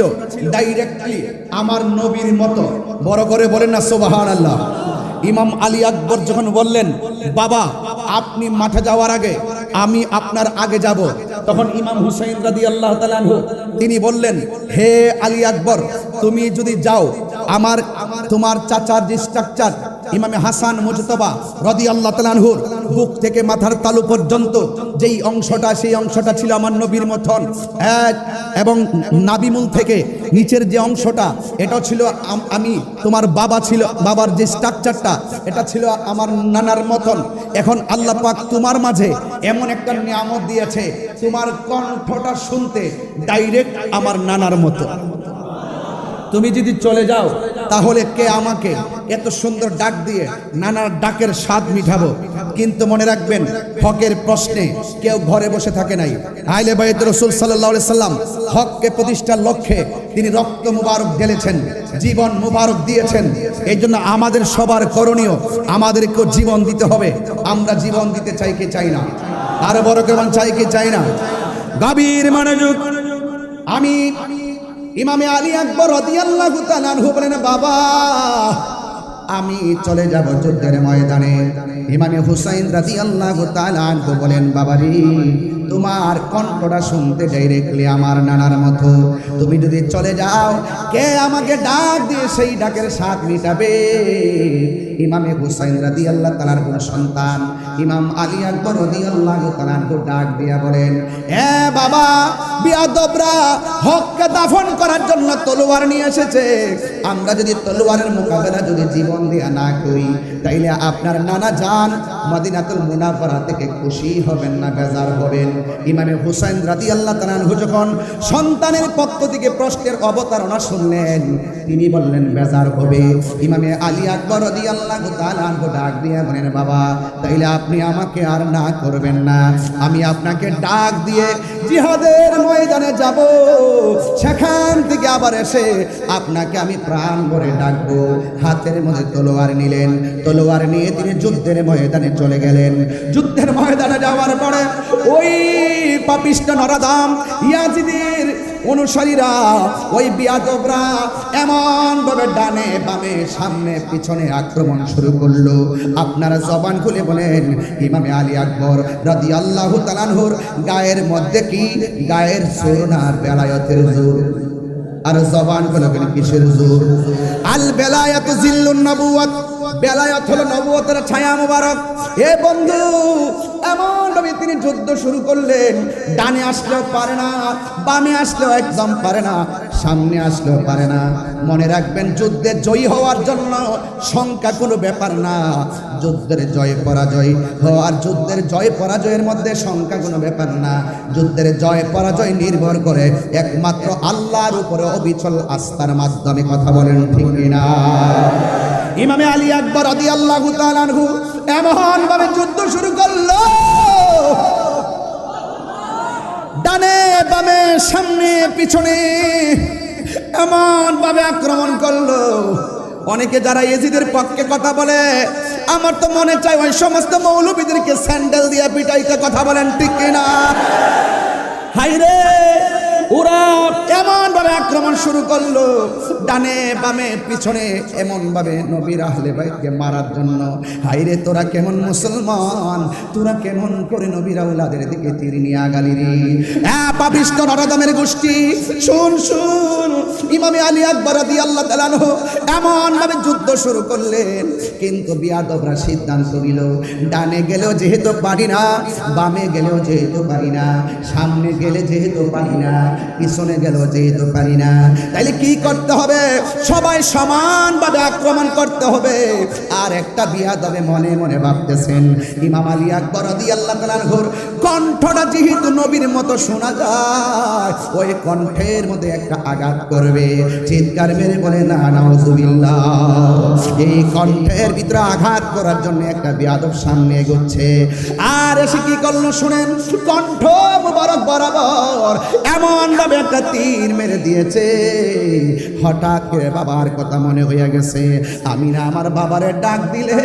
ডাইরেক্টলি আমার নবীর মতো। বড় করে বলেন না সুবহানাল্লাহ। ইমাম আলী আকবর যখন বললেন, বাবা আপনি মাঠে যাওয়ার আগে আমি আপনার আগে যাব, তখন ইমাম হুসাইন রাদিয়াল্লাহু তাআলা আনহু তিনি বললেন, হে আলী আকবর, তুমি যদি যাও তোমার চাচার যে স্ট্রাকচার ইমামে হাসান মুজতবা রাদিয়াল্লাহু তাআলা আনহুর বুক থেকে মাথার তালু পর্যন্ত যেই অংশটা, সেই অংশটা ছিল আমার নবীর মতন, এবং নাভিমূল থেকে নিচের যে অংশটা, এটা ছিল আমি তোমার বাবা ছিল, বাবার যে স্ট্রাকচারটা এটা ছিল আমার নানার মতন। এখন আল্লাহ পাক তোমার মাঝে এমন একটা নিয়ামত দিয়েছে, তোমার কণ্ঠটা শুনতে ডাইরেক্ট আমার নানার মতো। তুমি যদি চলে যাও তাহলে কে আমাকে এত সুন্দর ডাক দিয়ে নানার ডাকের স্বাদ মিঠাবো? কিন্তু মনে রাখবেন, হকের প্রশ্নে কেউ ঘরে বসে থাকে নাই। আহলে বাইত রাসূল সাল্লাল্লাহু আলাইহি সাল্লাম হককে প্রতিষ্ঠার লক্ষ্যে তিনি রক্ত মুবারক ঢেলেছেন, জীবন মুবারক দিয়েছেন। এই জন্য আমাদের সবার করণীয়, আমাদেরকেও জীবন দিতে হবে। আমরা জীবন দিতে চাই কি চাই না? আরো বড় কেমন চাই কি চাই না? গভীর মনোযোগ। আমি ইমামে আলী আকবর রাদিয়াল্লাহু তাআলা আনহু বলেন, বাবা আমি চলে যাব যুদ্ধের ময়দানে। ইমামে হুসাইন রাদিয়াল্লাহু তাআলা আনহু বলেন, বাবারে তোমার কণ্ঠটা শুনতে ডাইরেক্টলি আমার নানার মতো। তুমি যদি চলে যাও, কে আমাকে ডাক দিয়ে সেই ডাকের স্বাদ মিটাবে? ইমামে হুসাইন রাদিয়াল্লাহু তাআলার কোন সন্তান ইমাম আলী আকবর রাদিয়াল্লাহু তাআলা ডাক দিয়া বলেন, এ বাবা, বিয়াদবরা হককে দাফন করার জন্য তলোয়ার নিয়ে এসেছে। আমরা যদি তলোয়ারের মোকাবেলা যদি জীবন দিয়া না করি, তাইলে আপনার নানা জান মদিনাতুল মুনাওয়ারা থেকে খুশি হবেন না, বেজার হবেন। ইমামে হুসাইন রাদিয়াল্লাহু তাআলা আনহু যখন সন্তানের পক্ষ থেকে প্রশ্নের অবতারণা শুনলেন, তিনি বললেন বেজার হবে। ইমামে আলী আকবর রাদিয়াল্লাহু তাআলা আনহু ডাক দিয়ে বলেন, বাবা তাইলে আপনি আমাকে আর না করবেন না, আমি আপনাকে ডাক দিয়ে জিহাদের ময়দানে যাব, সেখান থেকে আবার এসে আপনাকে আমি প্রাণ ভরে ডাকবো। হাতের মধ্যে তলোয়ার নিলেন, তলোয়ার নিয়ে তিনি যুদ্ধের ময়দানে চলে গেলেন। যুদ্ধের ময়দানে যাওয়ার পরে ওই পাপিষ্ট নরাদাম ইয়াজিদের অনুসারীরা, ওই বিয়াদবরা এমন ভাবে ডানে বামে সামনে পিছনে আক্রমণ শুরু করলো। আপনারা জবান খুলে বলেন, ইমামে আলী আকবর রাদিয়াল্লাহু তাআলা আনহুর গায়ের মধ্যে কি গায়ের জোর না বেলায়েতের জোর? আর জবান খুলে বলেন কিসের জোর? আল বেলায়েতু জিল্লুন নবুওয়াত, বেলায়েত হলো নবুয়তের ছায়া মুবারক। এ বন্ধু, এমন ভাবে তিনি যুদ্ধ শুরু করলেন, ডানে আসলেও পারে না, বামে আসলেও একদম পারে না, সামনে আসলেও পারে না। মনে রাখবেন, যুদ্ধে জয়ী হওয়ার জন্য সংখ্যা কোনো ব্যাপার না। যুদ্ধের জয় পরাজয় হওয়ার, যুদ্ধের জয় পরাজয়ের মধ্যে সংখ্যা কোনো ব্যাপার না। যুদ্ধের জয় পরাজয় নির্ভর করে একমাত্র আল্লাহর উপরে অবিচল আস্থার মাধ্যমে। কথা বলেন ঠিক কিনা? ইমামে আলী আকবর রাদিয়াল্লাহু তাআলা আনহু এমন ভাবে যুদ্ধ শুরু করলো, ডানে বামে সামনে পিছনে এমন ভাবে আক্রমণ করলো। অনেকে যারা ইয়েজিদের পক্ষে কথা বলে, আমার তো মনে চায় ওই সমস্ত মৌলবীদেরকে স্যান্ডেল দিয়ে পিটাইতে। কথা বলেন ঠিক কিনা? হাইরে, ওরা এমন ভাবে আক্রমণ শুরু করলো, ডানে বামে পিছনে এমন ভাবে নবীর আহলে বাইতকে মারার জন্য। হাইরে, তোরা কেমন মুসলমান, তোরা কেমন করে নবীর আওলাদের দিকে তীর নিয়ে আগালি রে? পাপিষ্ঠ নরদমের গোষ্ঠী, শুন শুন। ইমামে আলী আকবর রাদিয়াল্লাহু তাআলা আনহু এমন ভাবে যুদ্ধ শুরু করলেন, কিন্তু বিয়াদবরা সিদ্ধান্ত নিল, ডানে গেলেও যেহেতু পারি না, বামে গেলেও যেহেতু পারি না, সামনে গেলে যেহেতু পারি না, পিছনে গেল যেহেতু পারি না, তাইলে কি করতে হবে? সবাই সমানভাবে আক্রমণ করতে হবে। আর একটা বিয়াদবে মনে মনে ভাবতেছেন, ইমাম আলী আকবর রাদিয়াল্লাহু তাআলা আনহুর কণ্ঠটা যেহেতু নবীর মতো শোনা যায়, ওই কণ্ঠের মধ্যে একটা আঘাত করবে। চিৎকার মেরে বলে না নাউযুবিল্লাহ। এই কণ্ঠের ভিতরে আঘাত করার জন্য একটা বিয়াদব সামনে এগোচ্ছে। আর এসে কি করলো শুনেন, কণ্ঠ মুবারক বরাবর এমন ভাবে একটা তীর মেরে দিয়েছে। হঠাৎ করে বাবার কথা মনে হয়ে গেছে, আমি না আমার বাবারে ডাক দিলে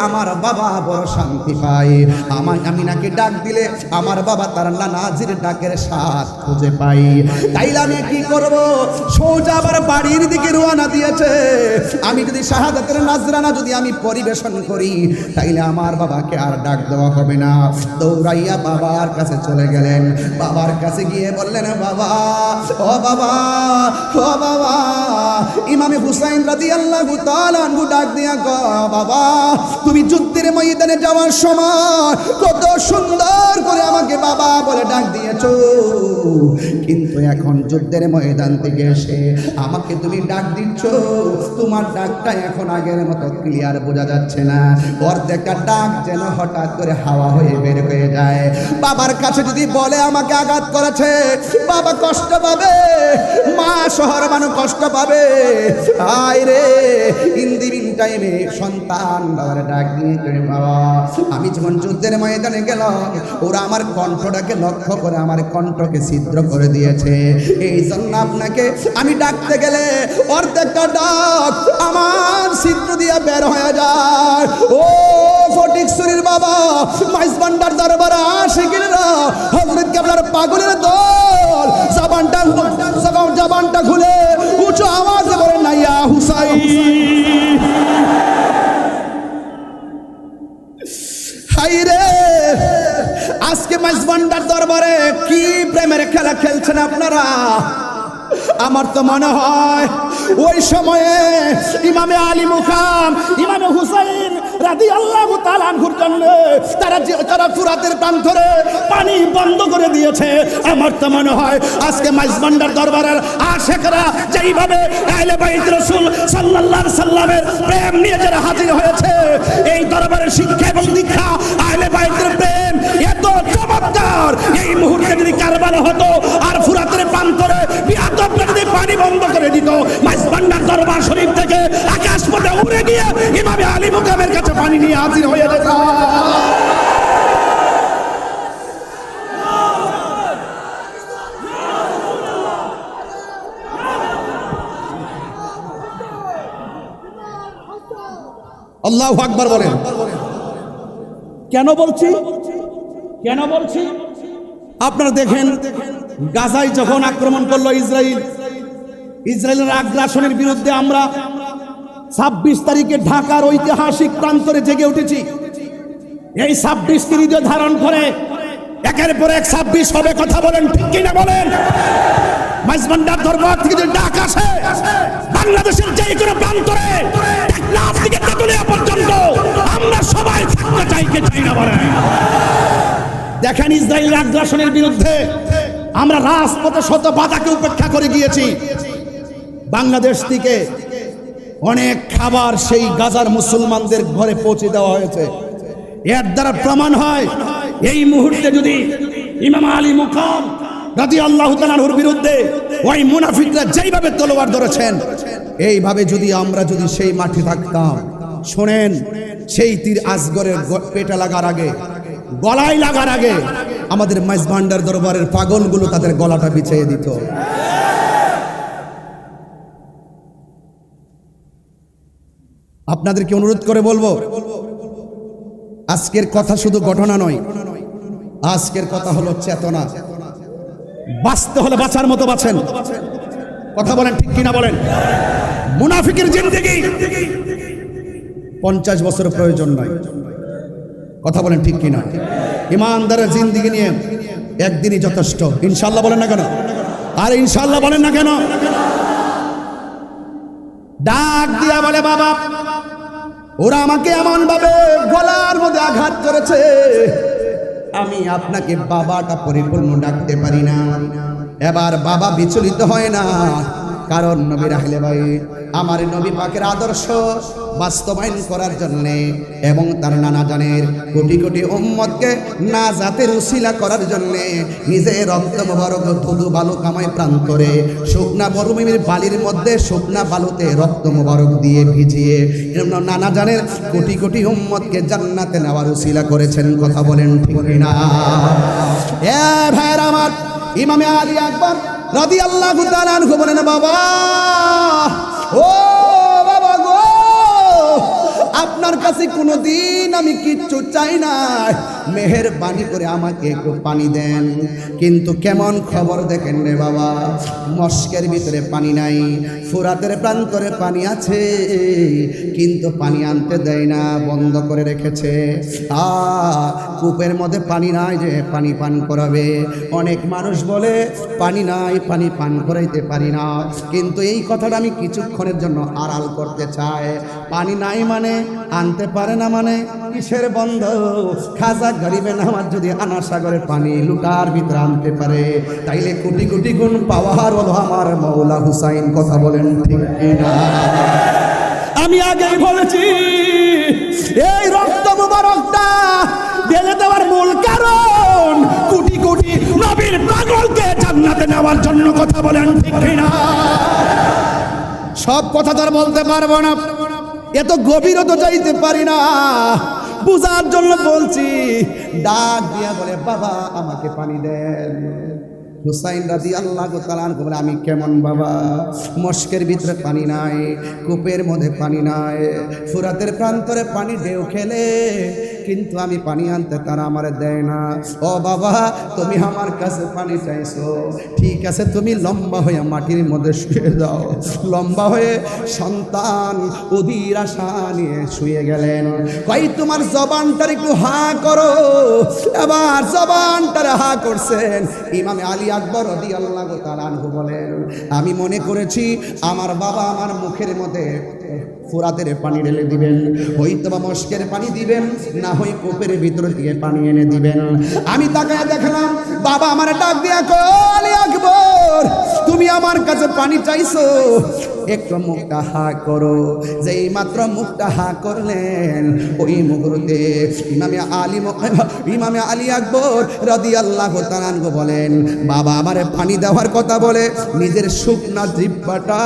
আমার বাবা বড় শান্তি পায়, আমি নাকি ডাক দিলে আমার বাবা তার নানাজির ডাকের স্বাদ খুঁজে পাই। তাইলে আমি কি করব? সোজা আবার বাড়ির দিকে রওনা দিয়েছে। আমি যদি শাহাদাতের নাজরানা যদি আমি পরিবেশন করি, তাইলে আমার বাবাকে আর ডাক দেওয়া হবে না। দৌড়াইয়া বাবার কাছে চলে গেলেন। বাবার কাছে গিয়ে বললেন, বাবা, ও বাবা, ও বাবা। ইমামে হুসাইন রাদিয়াল্লাহু তাআলা আনহু ডাক দিয়া কয়, বাবা, তুমি যুদ্ধের ময়দানে যাওয়ার সময় কত সুন্দর করে আমাকে বাবা বলে ডাক দিয়েছো, কিন্তু এখন যুদ্ধের ময়দান থেকে এসে আমাকে তুমি ডাক দিচ্ছ, তোমার ডাকটা এখন আগের মতো ক্লিয়ার বোঝা যাচ্ছে না। অর্ধেকটা ডাক যেন হঠাৎ করে হাওয়া হয়ে বের হয়ে যায়। বাবার কাছে যদি বলে আমাকে আঘাত করেছে, বাবা কষ্ট পাবে, মা শহর মানুষ কষ্ট পাবে। আয় রে, ইন দি মিন টাইমে সন্তান বাবার ডাক দিয়ে, বাবা, আমি যখন যুদ্ধের ময়দানে গেলাম, ওরা আমার কণ্ঠটাকে লক্ষ্য করে আমার কণ্ঠকে ছিদ্র করে দিয়েছে। এই জন্য আপনাকে আমি ডাকতে গেলে অর্ধেকটা ডাক আমার ছিদ্র দিয়ে বের হয়ে যায়। ও ফটিকছড়ির বাবা, মাইজবান্ডার দরবারে আশিকিরা, হযরত কেবলার পাগলের দল, জবানটা খুলে উঁচু আওয়াজে বলেন না, ইয়া হুসাইন। হাইরে, আজকে মাইজবান্ডার দরবারে কি প্রেমের খেলা খেলছেন আপনারা? আমার তো মনে হয় ওই সময়ে ইমামে আলী মুকাম, ইমামে হুসাইন রাদিয়াল্লাহু তাআলা আনহুর জন্য তারা ফুরাতের প্রান্তরে পানি বন্ধ করে দিয়েছে। আমার তো মনে হয় আজকে মাইজবান্ডার দরবারের আশিকরা যেইভাবে আহলে বাইত রাসূল সাল্লাল্লাহু আলাইহি সাল্লামের প্রেম নিয়ে যারা হাজির হয়েছে, এই দরবারের শিক্ষা এবং দীক্ষা, আহলে বাইতের প্রেম এত চমৎকার, এই মুহূর্তে যদি কারবালা হতো আর ফুরাতের প্রান্তরে বিয়াদবরা যদি পানি বন্ধ করে দিত, মাইজবান্ডার দরবার শরীফ থেকে আকাশ পথে উড়ে গিয়ে ইমামে আলী মুকামের কাছে পানি নিয়ে হাজির হয়ে যেত। আল্লাহু আকবার বলেন। কেন বলছি? আপনারা দেখেন, গাজায় যখন আক্রমণ করলো ইসরায়েলের আগ্রাসনের বিরুদ্ধে আমরা 26 তারিখে ঢাকার ঐতিহাসিক প্রান্তরে জেগে উঠেছি। এই 26 কে হৃদয়ে ধারণ করে একের পর এক 26 হবে। কথা বলেন ঠিক কিনা বলেন? মাইজবান্ডার দরবার থেকে যদি ডাক আসে, বাংলাদেশের যে কোনো প্রান্তরে টেকনাফ থেকে তেতুলিয়া পর্যন্ত আমরা সবাই থাকতে চাই, কে চাই না বলেন? দেখেন, ইসরায়েলের আগ্রাসনের বিরুদ্ধে আমরা রাজপথে শত বাধাকে উপেক্ষা করে গিয়েছি। বাংলাদেশ থেকে অনেক খাবার সেই গাজার মুসলমানদের ঘরে পৌঁছে দেওয়া হয়েছে। এর দ্বারা প্রমাণ হয় এই মুহূর্তে যদি ইমাম আলী মুকাম রাদিয়াল্লাহু তাআলার বিরুদ্ধে ওই মুনাফিকরা যেইভাবে তলোয়ার ধরেছেন, এইভাবে যদি আমরা যদি সেই মাঠে থাকতাম, শোনেন, সেই তীর আসগরের পেটে লাগার আগে, গলায় লাগার আগে আমাদের মাইজভান্ডার দরবারের পাগলগুলো তাদের গলাটা বিছিয়ে দিত। আপনাদেরকে অনুরোধ করে বলবো, আজকের কথা শুধু ঘটনা নয়, আজকের কথা হলো চেতনা। বাঁচতে হলে বাঁচার মতো বাঁচেন। কথা বলেন ঠিক কিনা বলেন? মুনাফিকের জিন্দেগি 50 বছর প্রয়োজন নয়। কথা বলেন ঠিক কিনা? ইমানদারের জিন্দেগি নিয়ে একদিনই যথেষ্ট। ইনশাআল্লাহ বলেন না কেন? আর ইনশাআল্লাহ বলেন না কেন? ডাক দিয়া বলে, বাবা, ওরা আমাকে এমন ভাবে গলার মধ্যে আঘাত করেছে, আমি আপনাকে বাবাটা পরিপূর্ণ ডাকতে পারি না। এবার বাবা বিচলিত হয় না, কারণ নবীর আহলে ভাই আমার নবী পাকের আদর্শ বাস্তবায়ন করার জন্য এবং তার নানা জানের কোটি কোটি উম্মতকে নাজাতের উসিলা করার জন্য নিজের রক্ত মোবারক ধুধু বালু কামাই প্রান্তরে শুকনা মরুভূমির বালির মধ্যে শুকনা বালুতে রক্ত মোবারক দিয়ে ভিজিয়ে নানা জানের কোটি কোটি উম্মতকে জান্নাতে নেওয়ার উসিলা করেছেন। কথা বলেন ঠিক না? এ ভাইরা আমার, ইমামে আলী আকবর রাদিয়াল্লাহু তাআলা আনহু বলেন, বাবা, ও বাবা গো, আপনার কাছে কোনোদিন আমি কিচ্ছু চাই না, মেহেরবানি করে আমাকে একটু পানি দেন। কিন্তু কেমন খবর দেখেন রে বাবা, মস্কের ভিতরে পানি নাই, ফুরাতের প্রান্তরে পানি আছে, কিন্তু পানি আনতে দেয় না, বন্ধ করে রেখেছে। কূপের মধ্যে পানি নাই যে পানি পান করাবে। অনেক মানুষ বলে পানি নাই, পানি পান করাইতে পারি না, কিন্তু এই কথাটা আমি কিছুক্ষণের জন্য আড়াল করতে চাই। পানি নাই মানে আনতে পারে না মানে কিসের বন্ধ? খাজা গরিবে নামাজ যদি আনা সাগরের পানি লুটার ভিতরে আনতে পারে, তাইলে কোটি কোটি গুণ পাওয়ার হলো আমার মৌলা হুসাইন। কথা বলেন ঠিক না? আমি আগেই বলেছি, এই রক্ত মুবারকটা ঢেলে দেওয়ার মূল কারণ কোটি কোটি নবীর পাগলকে জান্নাতে নেওয়ার জন্য। কথা বলেন ঠিক না? সব কথা তো আর বলতে পারবো না, এত গভীরও তো যাইতে পারি না, বুঝার জন্য বলছি। ডাক দিয়া বলে, বাবা আমাকে পানি দেন। হুসাইন রাদিয়াল্লাহু তাআলা আনহু বলে, আমি কেমন বাবা, মস্কের ভিতরে পানি নাই, কূপের মধ্যে পানি নাই, ফুরাতের প্রান্তরে পানি ঢেউ খেলে, কিন্তু আমি পানি আনতে তারা আমার দেয় না। ও বাবা, তুমি আমার কাছে পানি চাইছো, ঠিক আছে, তুমি লম্বা হয়ে মাটির মধ্যে শুয়ে যাও। লম্বা হয়ে সন্তান অধীর আশা নিয়ে শুয়ে গেলেন। কই তোমার জবানটার একটু হা করো। এবার জবানটার হা করছেন। ইমামে আলী আকবর রাদিয়াল্লাহু তাআলা আনহু বলেন, আমি মনে করেছি আমার বাবা আমার মুখের মধ্যে ফুরাতের পানি ঢেলে দিবেন, হয়তো বা মস্কের পানি দিবেন, না হয় কূপের ভিতর থেকে পানি এনে দিবেন। আমি তাকায় দেখলাম বাবা আমার ডাক দিয়া কয়, আলী আকবর, তুমি আমার কাছে পানি চাইছো, একটু মুখটা হা করো। যেই মাত্র মুখটা হা করলেন, ওই মুহূর্তে ইমামে আলী আকবর রাদিয়াল্লাহু তাআলা আনহু বলেন, বাবা আমারে পানি দেওয়ার কথা বলে নিজের শুকনা জিহ্বাটা,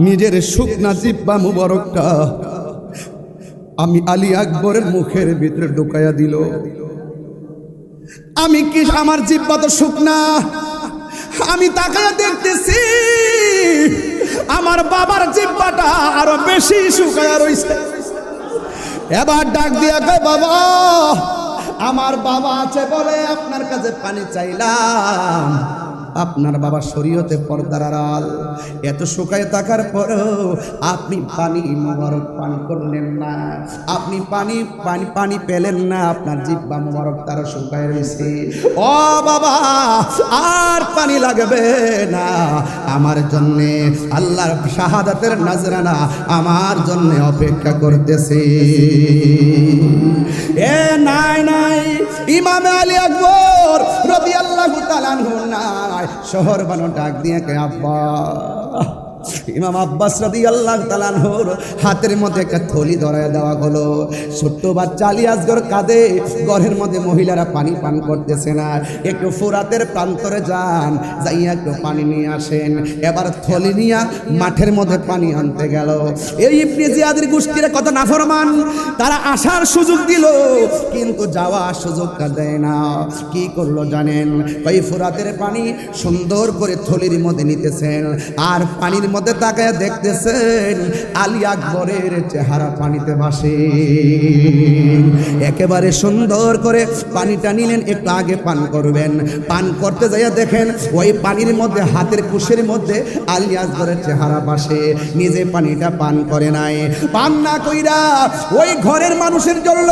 নিজের শুকনা জিহ্বা মুবারকটা আমি আলী আকবরের মুখের ভিতরে ঢুকাইয়া দিল। আমি কি, আমার জিহ্বা তো শুকনা, আমি তাকাইয়া দেখতেছি আমার বাবার জিহ্বাটা আরো বেশি শুকায়া রইছে। এবার ডাক দিয়া কয়, বাবা আমার বাবা আছে বলে আপনার কাছে পানি চাইলাম, আপনার বাবা শরীয়তে পর্দার আড়াল, এত শুকায় থাকার পরেও আপনি পানি মোবারক পান করলেন না, আপনি পানি পানি পানি পেলেন না, আপনার জিহ্বা মোবারক তারা শুকায় রয়েছে। ও বাবা আর পানি লাগবে না, আমার জন্যে আল্লাহর শাহাদাতের নজরানা আমার জন্যে অপেক্ষা করতেছে। এ নাই নাই, ইমামে আলী আকবর রাদিয়াল্লাহু তাআলা আনহু নাই, শহর বানো ডাক দিয়ে কে আব্বা। ইমাম আব্বাস রাদিয়াল্লাহু তাআলা আনহুর হাতের মধ্যে একটা থলি ধরায় দেওয়া হলো। ছোট্ট বাচ্চা আলী আসগর কাঁদে, ঘরের মধ্যে মহিলারা পানি পান করতেছে না, একটু ফুরাতের প্রান্তরে যান, যাইয়া একটু পানি নিয়ে আসেন। এবার থলি নিয়ে মাঠের মধ্যে পানি আনতে গেল। এই ইবনে জিয়াদের গোষ্ঠীর কত নাফরমান, তারা আসার সুযোগ দিল কিন্তু যাওয়ার সুযোগটা দেয় না। কি করলো জানেন? ওই ফুরাতের পানি সুন্দর করে থলির মধ্যে নিতেছেন, আর পানির মধ্যে তাকায় দেখতেছেন আলী আকবরের চেহারা পানিতে ভাসে। একেবারে সুন্দর করে পানিটা নিলেন, একটু আগে পান করবেন, পান করতে যাইয়া দেখেন ওই পানির মধ্যে হাতের কুশের মধ্যে আলী আকবরের চেহারা ভাসে। নিজে পানিটা পান করে নাই, পান না কইরা ওই ঘরের মানুষের জন্য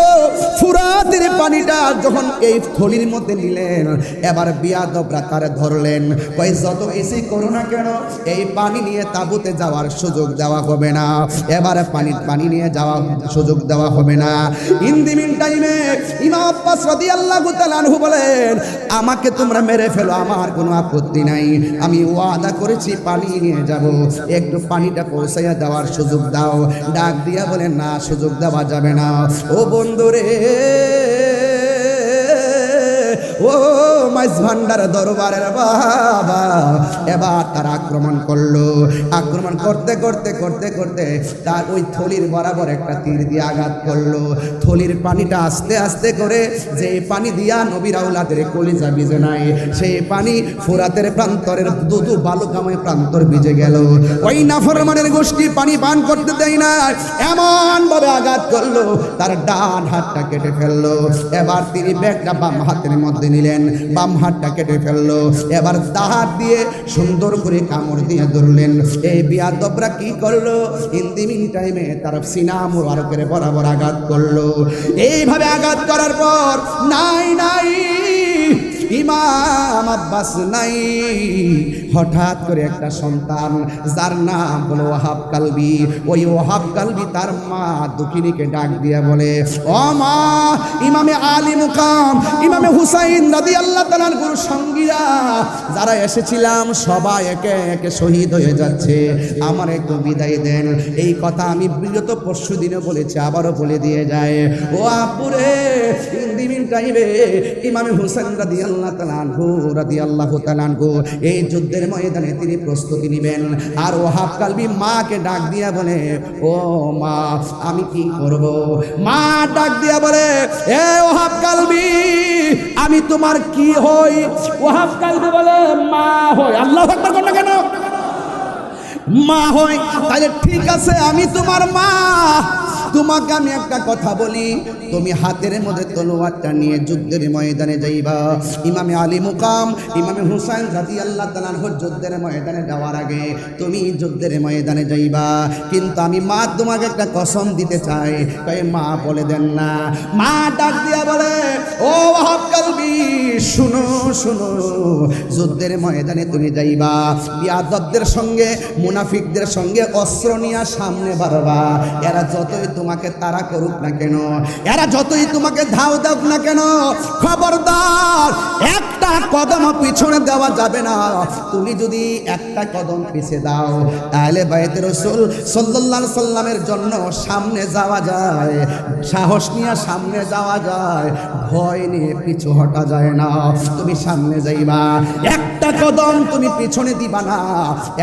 ফুরাতের পানিটা যখন এই থলির মধ্যে নিলেন, এবার বিয়াদবরা তারে ধরলেন, কই যত এসি করো না কেন এই পানি নিয়ে তাবুতে যাওয়ার সুযোগ দেওয়া হবে না, এবারে পানি নিয়ে যাওয়ার সুযোগ দেওয়া হবে না। ইন দি মিন টাইমে ইমাম আব্বাস রাদিয়াল্লাহু তাআলা আনহু বলেন, আমাকে তোমরা মেরে ফেলো, আমার কোনো আপত্তি নাই, আমি ওয়াদা করেছি পানি নিয়ে যাব, একটু পানিটা পৌঁছাইয়া দেওয়ার সুযোগ দাও। ডাক দিয়া বলেন, না, সুযোগ দেওয়া যাবে না। ও বন্ধুরে, ও মাইজ ভান্ডার দরবারের বাবা, এবার তার আক্রমণ করলো। আক্রমণ করতে করতে করতে করতে তার ওই থলির বরাবর একটা তীর দিয়ে আঘাত করলো। থলির পানিটা আস্তে আস্তে করে, যে পানি দিয়া নবীর আওলাদের কলিজা ভিজে নাই, সেই পানি ফুরাতের প্রান্তরের দুদু বালুকাময় প্রান্তর ভিজে গেল। ওই নাফরমানের গোষ্ঠী পানি পান করতে দেয় না, এমন ভাবে আঘাত করলো তার ডান হাতটা কেটে ফেললো। এবার তিনি ব্যাগটা বাম হাতের মধ্যে নিলেন, বাম হাতটা কেটে ফেললো। এবার দাঁত দিয়ে সুন্দর করে কামড় দিয়ে ধরলেন। এই বিয়াদবরা কি করলো? ইন দি মিন টাইমে তার সিনা মুবারকের বরাবর আঘাত করলো। এইভাবে আঘাত করার পর নাই ইমাম আব্বাস নাই, হঠাৎ করে একটা সন্তান যার নাম হলো ওয়াহাব কালবি, ওই ওয়াহাব কালবি তার মা দুঃখিনীকে ডাক দিয়ে বলে, ও মা, ইমামে আলী মুকাম ইমামে হুসাইন রাদিয়াল্লাহু তাআলার গুরু সঙ্গীরা যারা এসেছিলাম সবাই একে একে শহীদ হয়ে যাচ্ছে, আমার একটু বিদায় দেন। এই কথা আমি বিগত পরশু দিনে বলেছি, আবারও বলে দিয়ে যায়। ও আব্বুরে, ইন্দিমিন টাইমে ইমামে হুসাইন রাদিয়াল্লাহু তাআলা আনহু এই যুদ্ধের ময়দানে তিনি প্রস্তুতি নেবেন। আর ওয়াহাব কালবি মাকে ডাক দিয়া বলে, ও মা, আমি কি করব? মা ডাক দিয়া বলে, এ ওয়াহাব কালবি, আমি তোমার কি হই? ওয়াহাব কালবি বলে, মা হই। আল্লাহু আকবার বলেন না কেন? মা হই, তাহলে ঠিক আছে, আমি তোমার মা। তোমাকে আমি একটা কথা বলি, তুমি হাতের মধ্যে তলোয়ারটা নিয়ে যুদ্ধের ময়দানে যাইবা। ইমামে আলী মুকাম ইমামে হুসাইন রাদিয়াল্লাহু তাআলা আনহু যুদ্ধের ময়দানে যাওয়ার আগে তুমি যুদ্ধের ময়দানে যাইবা, কিন্তু আমি মা তোমাকে একটা কসম দিতে চাই। তাই মা বলে দেন না। মা ডাক দিয়া বলে, ও ওয়াহাব কালবি, শুনো শুনো, যুদ্ধের ময়দানে তুমি যাইবা, বিয়াদবদের সঙ্গে মুনাফিকদের সঙ্গে অস্ত্র নিয়ে সামনে বাড়বা। এরা যতই তোমাকে তাড়া করুক না কেন, এরা যতই তোমাকে ধাও দাও না কেন, খবরদার একটা কদম পিছনে দেওয়া যাবে না। তুমি যদি একটা কদম পিছিয়ে দাও, তাহলে বাইতে রাসূল সাল্লাল্লাহু আলাইহি সাল্লামের জন্য সামনে যাওয়া যায়, সাহস নিয়ে সামনে যাওয়া যায়, ভয় নিয়ে পিছু হটা যায় না। তুমি সামনে যাইবা, একটা কদম তুমি পিছনে দিবা না।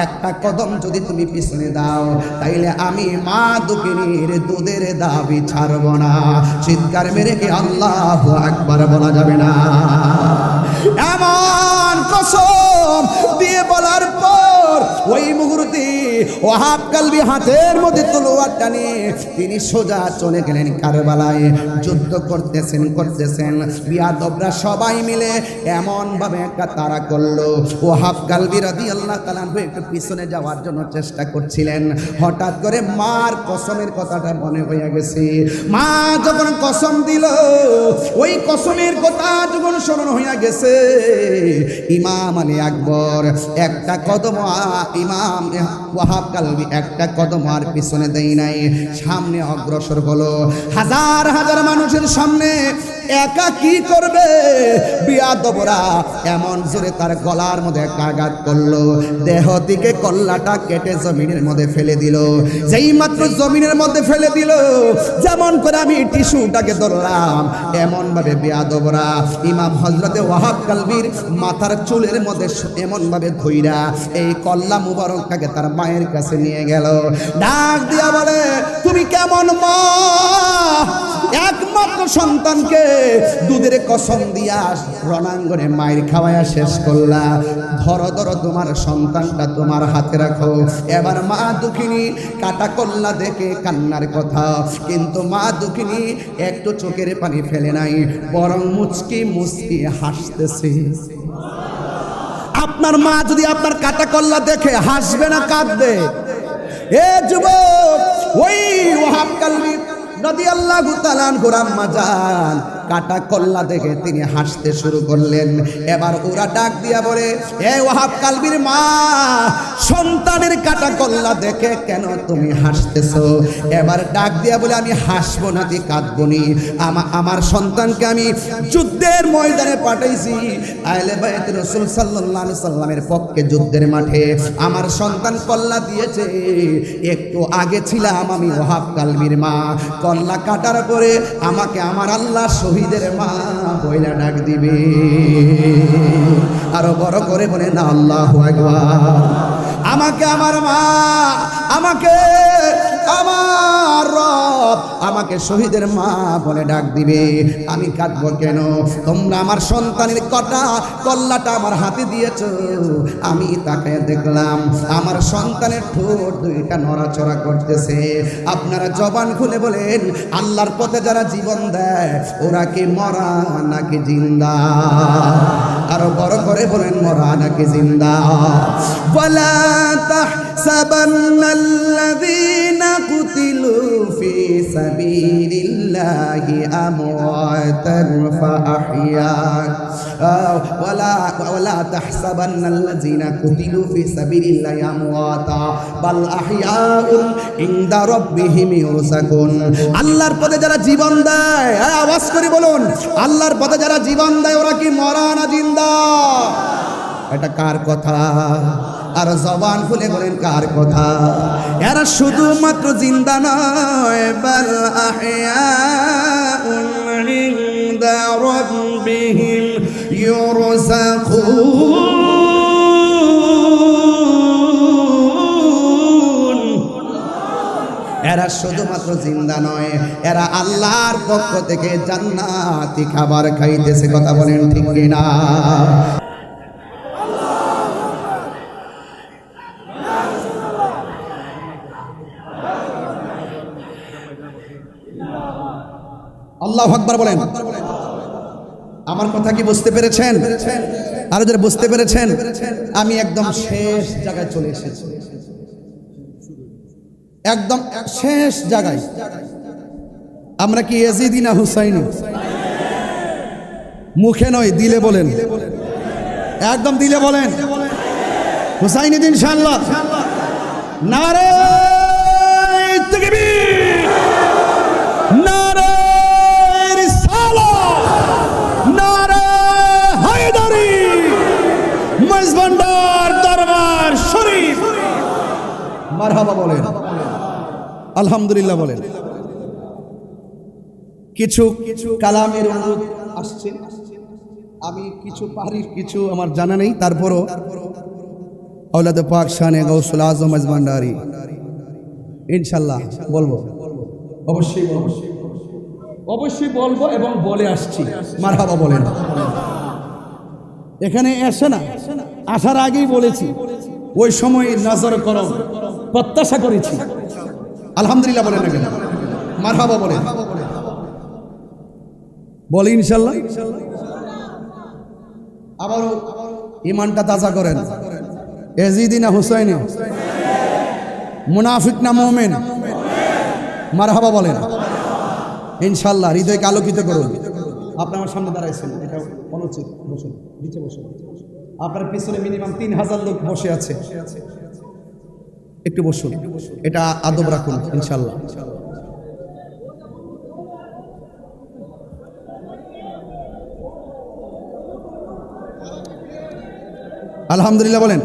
একটা কদম যদি তুমি পিছনে দাও, তাইলে আমি মা দুঃখিনীর দুধের দাবি ছাড়ব না। চিৎকার মেরে কি আল্লাহু আকবার বলা যাবে না? এমন কসম দিয়ে বলার পর ওই মুহূর্তে ওয়াহাব কালবি হাতের মধ্যে তলোয়ারটা নিয়ে তিনি সোজা চলে গেলেন কারবালায়। যুদ্ধ করতেছেন বিয়াদবরা সবাই মিলে এমন ভাবে একটা তাড়া করলো। ওয়াহাব কালবি রাদিয়াল্লাহু তাআলা একটু পিছনে যাওয়ার জন্য চেষ্টা করছিলেন, হঠাৎ করে মার কসমের কথাটা মনে হয়ে গেছে। মা যখন কসম দিল, ওই কসমের কথা যখন স্মরণ হয়ে গেছে, ইমাম আলী আকবর একটা কদম, ইমাম ওয়াহাব কালবি একটা কদম আর পিছনে দেয় নাই, সামনে অগ্রসর হলো। হাজার হাজার মানুষের সামনে একা কি করবে? বিয়াদবরা এমন জোরে তার গলার মধ্যে আঘাত করলো, দেহ থেকে কল্লাটা কেটে জমিনের মধ্যে ফেলে দিল। যেই মাত্র জমিনের মধ্যে ফেলে দিল, যেমন করে আমি টিস্যুটাকে ধরলাম, এমন ভাবে বিয়াদবরা ইমাম হযরতে ওয়াহাব কালবির মাথার চুলের মধ্যে এমন ভাবে ধইরা এই কল্লা মুবারকটাকে তার মায়ের কাছে নিয়ে গেল। ডাক দিয়া বলে, তুমি কেমন মা? একমাত্র সন্তানকে দুধের কসম দিয়া রণাঙ্গনে মায়ের খাওয়ায়া শেষ করলা। ধরো ধরো তোমার সন্তানটা তোমার হাতে রাখো। এবার মা দুঃখিনী কাটা কল্লা দেখে কান্নার কথা, কিন্তু মা দুঃখিনী একটু চোখের পানি ফেলে নাই, বরং মুচকি মুচকি হাসতেছে। আপনার মা যদি আপনার কাটা কল্লা দেখে হাসবে না কাঁদবে? এ যুবক, ওই ওয়াহাব কালবি রাদিয়াল্লাহু তাআলা আনহু আম্মা জান কাটা কল্লা দেখে তিনি হাসতে শুরু করলেন। এবার ওরা ডাক দিয়া বলে, এ ওয়াহাব কালবির মা, সন্তানের কাটা কল্লা দেখে কেন তুমি হাসতেছো? এবার ডাক দিয়া বলে, আমি হাসবো না কি কাঁদবো নি? আমার সন্তানকে আমি যুদ্ধের ময়দানে পাঠাইছি, আহলে বাইত রাসূল সাল্লাল্লাহু আলাইহি সাল্লামের পক্ষে যুদ্ধের মাঠে আমার সন্তান কল্লা দিয়েছে। একটু আগে ছিলাম আমি ওয়াহাব কালবির মা, কল্লা কাটার পরে আমাকে আমার আল্লাহ শহীদের মা বইলা ডাক দিবে। আরো বড় করে বলে না আল্লাহু আকবার। আমাকে আমার মা, আমাকে আমার রব আমাকে শহীদের মা বলে ডাক দিবে। আমি কাঁদবো কেন? তোমরা আমার সন্তানের কল্লাটা আমার হাতে দিয়েছো। আমি তাকে দেখলাম আমার সন্তানের ঠোঁট দুইটা নড়াচড়া করতেছে। আপনারা জবান খুলে বলেন, আল্লাহর পথে যারা জীবন দেয় ওরা কি মরা নাকি জিন্দা? আরো বড় করে বলেন, মরা নাকি জিন্দা? ওয়ালা তাহসাবান্নাল্লাযীনা কুতিলু ফি সাবিলিল্লাহি আমওয়াতান ফাআহইয়া ওয়ালা তাহসাবান্নাল্লাযীনা কুতিলু ফি সাবিলিল্লাহি আমওয়াতা বাল আহইয়াউন ইনদা রাব্বিহিম ইউরযাকুন। আল্লাহর পথে যারা জীবন দেয়, আওয়াজ করে বলুন, আল্লাহর পথে যারা জীবন দেয় ওরা কি মরা না জিন্দা? এটা কার কথা? আর জবান খুলে বলেন কার কথা? এরা শুধুমাত্র জিন্দা নয়, বাল আহইয়াউন ইনদা রাব্বিহিম ইউরযাকুন। এরা শুধুমাত্র জিন্দা নয়, এরা আল্লাহর পক্ষ থেকে জান্নাতি খাবার খাইতেছে। কথা বলেন ঠিক কিনা? আল্লাহু আকবার বলেন। আমার কথা কি বুঝতে পেরেছেন? আরো যারা বুঝতে পেরেছেন, আমি একদম শেষ জায়গায় চলে এসেছি, একদম শেষ জায়গায়। আমরা কি ইয়াজিদি না হুসাইনি? মুখে নয়, দিলে বলেন, একদম দিলে বলেন হুসাইনি ইনশাআল্লাহ। নারে তাকবীর, নারে রিসালাত, নারে হায়দারি, মজবন্দার দরবার শরীফ। মারহাবা বলেন, আলহামদুলিল্লাহ বলেন। কিছু কালামের অনুরোধ আসছে, আমি কিছু পারি, কিছু আমার জানা নেই, তারপরও আওলাদ পাক শানে গৌসুল আজম মজবন্দারি ইনশাআল্লাহ বলবো, অবশ্যই বলবো এবং বলে আসছি। মারহাবা বলেন। এখানে এসে না, আসার আগেই বলেছি, ওই সময় নজর করো, প্রত্যাশা করেছি। আলহামদুলিল্লাহ বলেন না কেন? মারহাবা বলেন, বলি ইনশাআল্লাহ। আবারও ইমানটা তাজা করেন। ইয়াজিদি না হুসাইনি? মুনাফিক না মুমিন? মারহাবা বলেন ইনশাআল্লাহ। হৃদয়কে আলোকিত করুন। আপনি আমার সামনে দাঁড়াইছেন, এটা অনুচিত। বসুন, নিচে বসুন। আপনার পিছনে মিনিমাম 3000 লোক বসে আছে, একটু বসুন, এটা আদব রাখুন ইনশাআল্লাহ। আলহামদুলিল্লাহ বলেন।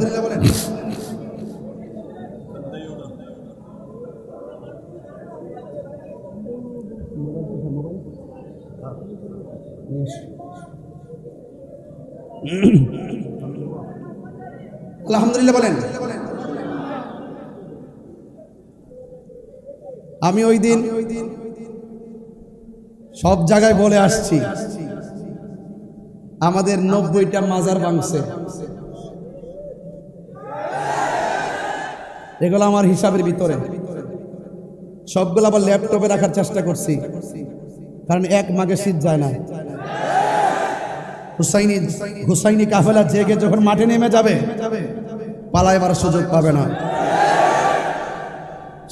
আলহামদুলিল্লাহ বলেন। আমি ওই দিন সব জায়গায় বলে আসছি, আমাদের 90টা মাজার ভাঙছে। এগুলো আমার হিসাবের ভিতরে, সবগুলো আবার ল্যাপটপে রাখার চেষ্টা করছি, কারণ এক মাঘে শীত যায় না। হুসাইনি কাফেলা জেগে যখন মাঠে নেমে যাবে, পালাইবার সুযোগ পাবে না।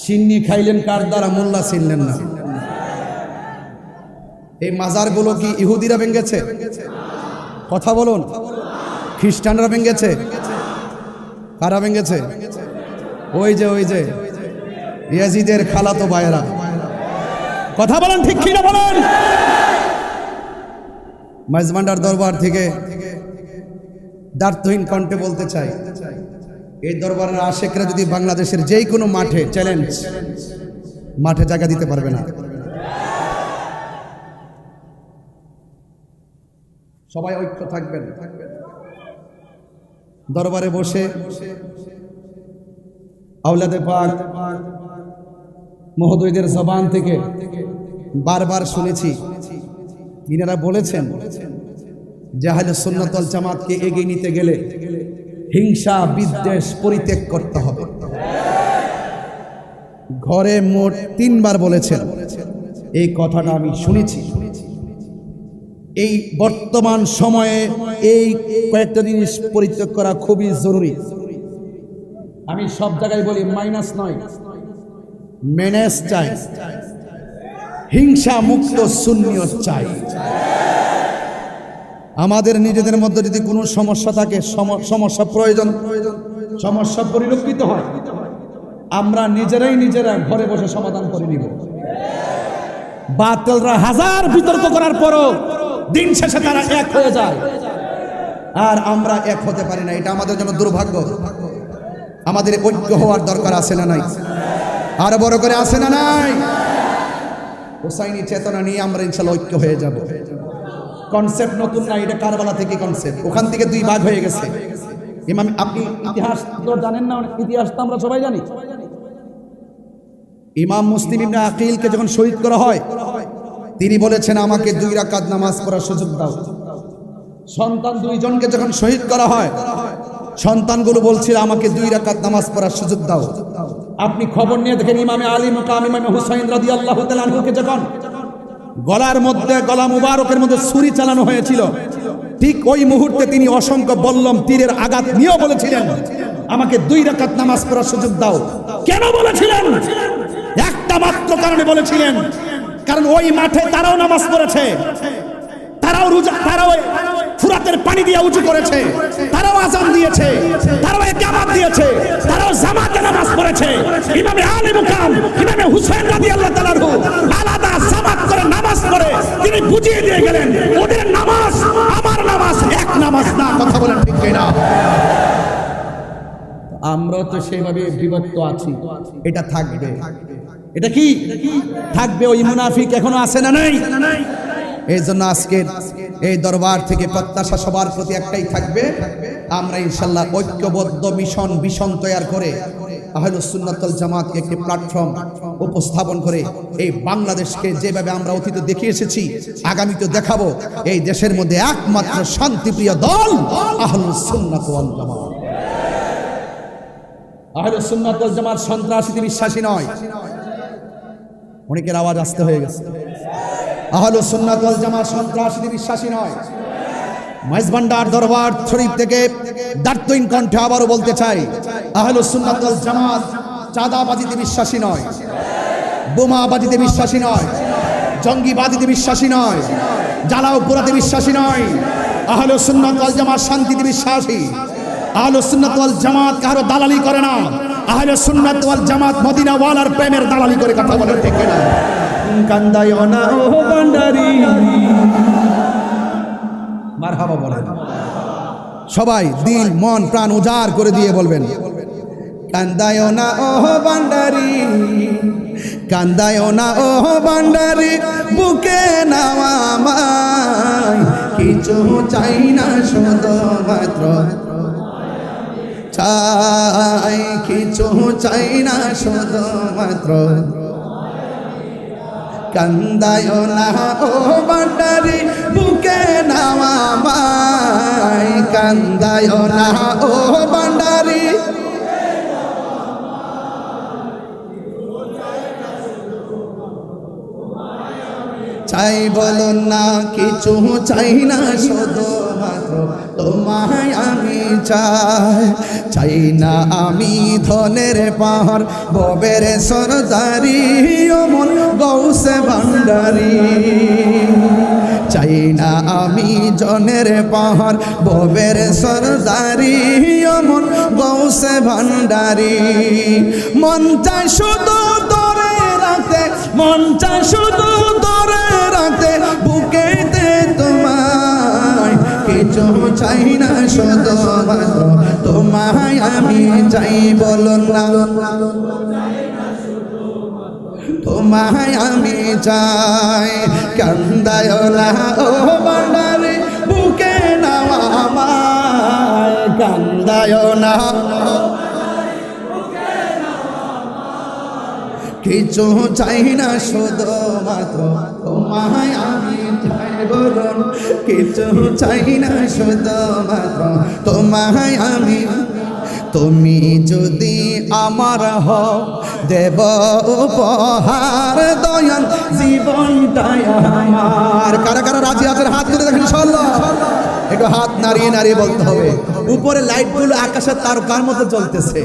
সিন্নি খাইলেন কার দ্বারা? মোল্লা ছিলেন না। এই মাজারগুলো কি ইহুদিরা ভেঙেছে? কথা বলুন। খ্রিস্টানরা ভেঙেছে? কারা ভেঙেছে? ওই যে ইয়াজিদের খালাতো ভাইয়েরা। কথা বলেন ঠিক কিনা বলেন। মাইজভান্ডার দরবার থেকে দ্বার্থহীন কণ্ঠে বলতে চাই, এই দরবারের আশেকরা যদি বাংলাদেশের যেই কোনো মাঠে চ্যালেঞ্জ, মাঠে জায়গা দিতে পারবে না। সবাই ঐক্য থাকবেন। দরবারে বসে আওলাদে পাক মহোদয়দের জবান থেকে বারবার শুনেছি, ইনারা বলেছেন যে আহলে সুন্নাত ওয়াল জামাতকে এগিয়ে নিতে গেলে হিংসা বিদ্বেষ পরিত্যাগ করতে হবে। ঘরে মোট 3 বার বলেছেন। এই কথাটা আমি শুনেছি। এই বর্তমান সময়ে এই কয়েকটা জিনিস পরিত্যাগ করা খুবই জরুরি। আমি সব জায়গায় বলি, মাইনাস নয়, মেনেস চাই, হিংসা মুক্ত সুন্নিয়ত চাই। আমাদের নিজেদের মধ্যে যদি কোনো সমস্যা থাকে, সমস্যা সমস্যা পরিলক্ষিত হয়, আমরা নিজেরা ঘরে বসে সমাধান করে নিব। বাতিলরা হাজার বিতর্ক করার পরও দিন শেষে তারা এক হয়ে যায়, আর আমরা এক হতে পারি না। এটা আমাদের জন্য দুর্ভাগ্য। আমাদের ঐক্য হওয়ার দরকার আছে না নাই? আরো বড় করে আছে না নাই? হুসাইনি চেতনা নিয়ে আমরা ইনশাআল্লাহ ঐক্য হয়ে যাব। কনসেপ্ট নতুন না, এটা কারবালা থেকে কনসেপ্ট। ওখান থেকে 2 ভাগ হয়ে গেছে। ইমাম, আপনি ইতিহাস তো জানেন না? ইতিহাস তো আমরা সবাই জানি। ইমাম মুসলিম ইবনে আকিলকে যখন শহীদ করা হয়, তিনি বলেছেন আমাকে 2 রাকাত নামাজ পড়ার সুযোগ দাও। সন্তান 2 জনকে যখন শহীদ করা হয়, সন্তানগুলো বলছিল আমাকে 2 রাকাত নামাজ পড়ার সুযোগ দাও। আপনি খবর নিয়ে দেখেন, ইমামে আলী মুকাম ইমামে হুসাইন রাদিয়াল্লাহু তাআলা আনহুকে যখন গলা মুবারকের মধ্যে ছুরি চালানো হয়েছিল, ঠিক ওই মুহূর্তে তিনি অসংখ্য বল্লম তীরের আঘাত নিয়েও বলেছিলেন আমাকে 2 রাকাত নামাজ পড়ার সুযোগ দাও। কেন বলেছিলেন? একটা মাত্র কারণে বলেছিলেন, কারণ ওই মাঠে তারাও নামাজ পড়েছে, তারাও ফুরাতের পানি দিয়ে উজু করেছে, তারাও আযান দিয়েছে, তারাও ইকামত দিয়েছে, তারাও জামাতে নামাজ পড়েছে। ইমামে আলী মুকাম ইমামে হুসাইন রাদিয়াল্লাহু তাআলা আলাদা জামাত করে নামাজ পড়ে তিনি বুঝিয়ে দিয়ে গেলেন ওদের নামাজ আমার নামাজ এক নামাজ না। কথা বলেন ঠিক কিনা? আমরা তো সেভাবে বিভক্ত আছি। এটা থাকবে। এটা কি থাকবে? ওই মুনাফিক এখনো আছে না নাই? এই জন্য আজকের এই দরবার থেকে প্রত্যাশা সবার প্রতি একটাই থাকবে, আমরা ইনশাআল্লাহ ঐক্যবদ্ধ মিশন তৈরি করে আহলুস সুন্নাত ওয়াল জামাতকে একটি প্ল্যাটফর্ম উপস্থাপন করে এই বাংলাদেশকে যেভাবে আমরা অতীতে দেখে এসেছি, আগামীতে দেখাবো। এই দেশের মধ্যে একমাত্র শান্তিপ্রিয় দল আহলুস সুন্নাত ওয়াল জামাত। আহলুস সুন্নাত ওয়াল জামাত সন্ত্রাসীতে বিশ্বাসী নয়। অনেকের আওয়াজ আসতে হয়ে গেছে। আহলুস সুন্নাত ওয়াল জামাত সন্ত্রাসীতে বিশ্বাসী নয়। মাইজভান্ডার দরবার শরীফ থেকে দার্থহীন কণ্ঠে আবারও বলতে চাই, আহলুস সুন্নাত ওয়াল জামাত চাঁদাবাজিতে বিশ্বাসী নয়, বোমাবাজিতে বিশ্বাসী নয়, জঙ্গিবাজিতে বিশ্বাসী নয়, জ্বালাও পোড়াতে বিশ্বাসী নয়। আহলুস সুন্নাত ওয়াল জামাত শান্তিতে বিশ্বাসী। আহলুস সুন্নাত ওয়াল জামাত কারো দালালি করে না। আহলুস সুন্নাত ওয়াল জামাত মদিনা ওয়ালার প্রেমের দালালি করে। কথা বলে ঠিক না? কান্দায়ও না ও ভান্ডারি, মারহাবা বলেন। সবাই দিল মন প্রাণ উজাড় করে দিয়ে বলবেন, কান্দায়ও না ও ভান্ডারি, কান্দায়ও না ও ভান্ডারি, বুকে নাও আমায়, কিছু চাই না শুধুমাত্র চাই, কিছু চাই না শুধুমাত্র, কান্দায়ও না ও ভান্ডারি, বুকে নাও আমায়, কান্দায়ও না ও ভান্ডারি, চাই বলুন না কিছু চাই না শুধুমাত্র তোমায় আমি চাই, চাই না আমি ধনের পাহাড় ববের সরদারি অমন গৌসে ভান্ডারি, চাই না আমি জনের পাহাড় ববের সরদারি অমন গৌসে ভান্ডারি, মন চাই শুধু ধরে রাখতে, মন চাই শুধু ধরে রাখতে বুকেতে তোমায়, কিছু চাই না শুধুমাত্র তোমায় আমি চাই বলুন না, তোমায় আমি চাই, কান্দায়ও না ও ভান্ডারি, বুকে নাও আমায়, কান্দায়ও না, কিছু চাই না শুধুমাত্র তোমায় আমি চাই বলুন, কিছু চাই না শুধুমাত্র তোমায় আমি, তুমি যদি আমার হও দেব উপহার দয়াল জীবনটাই আমার, কারা কারা রাজি আছেন হাত তুলে দেখেন ইনশাআল্লাহ, একটু হাত নাড়িয়ে নাড়িয়ে বলতে হবে, উপরে লাইটগুলো আকাশের তারকার মতো জ্বলতেছে,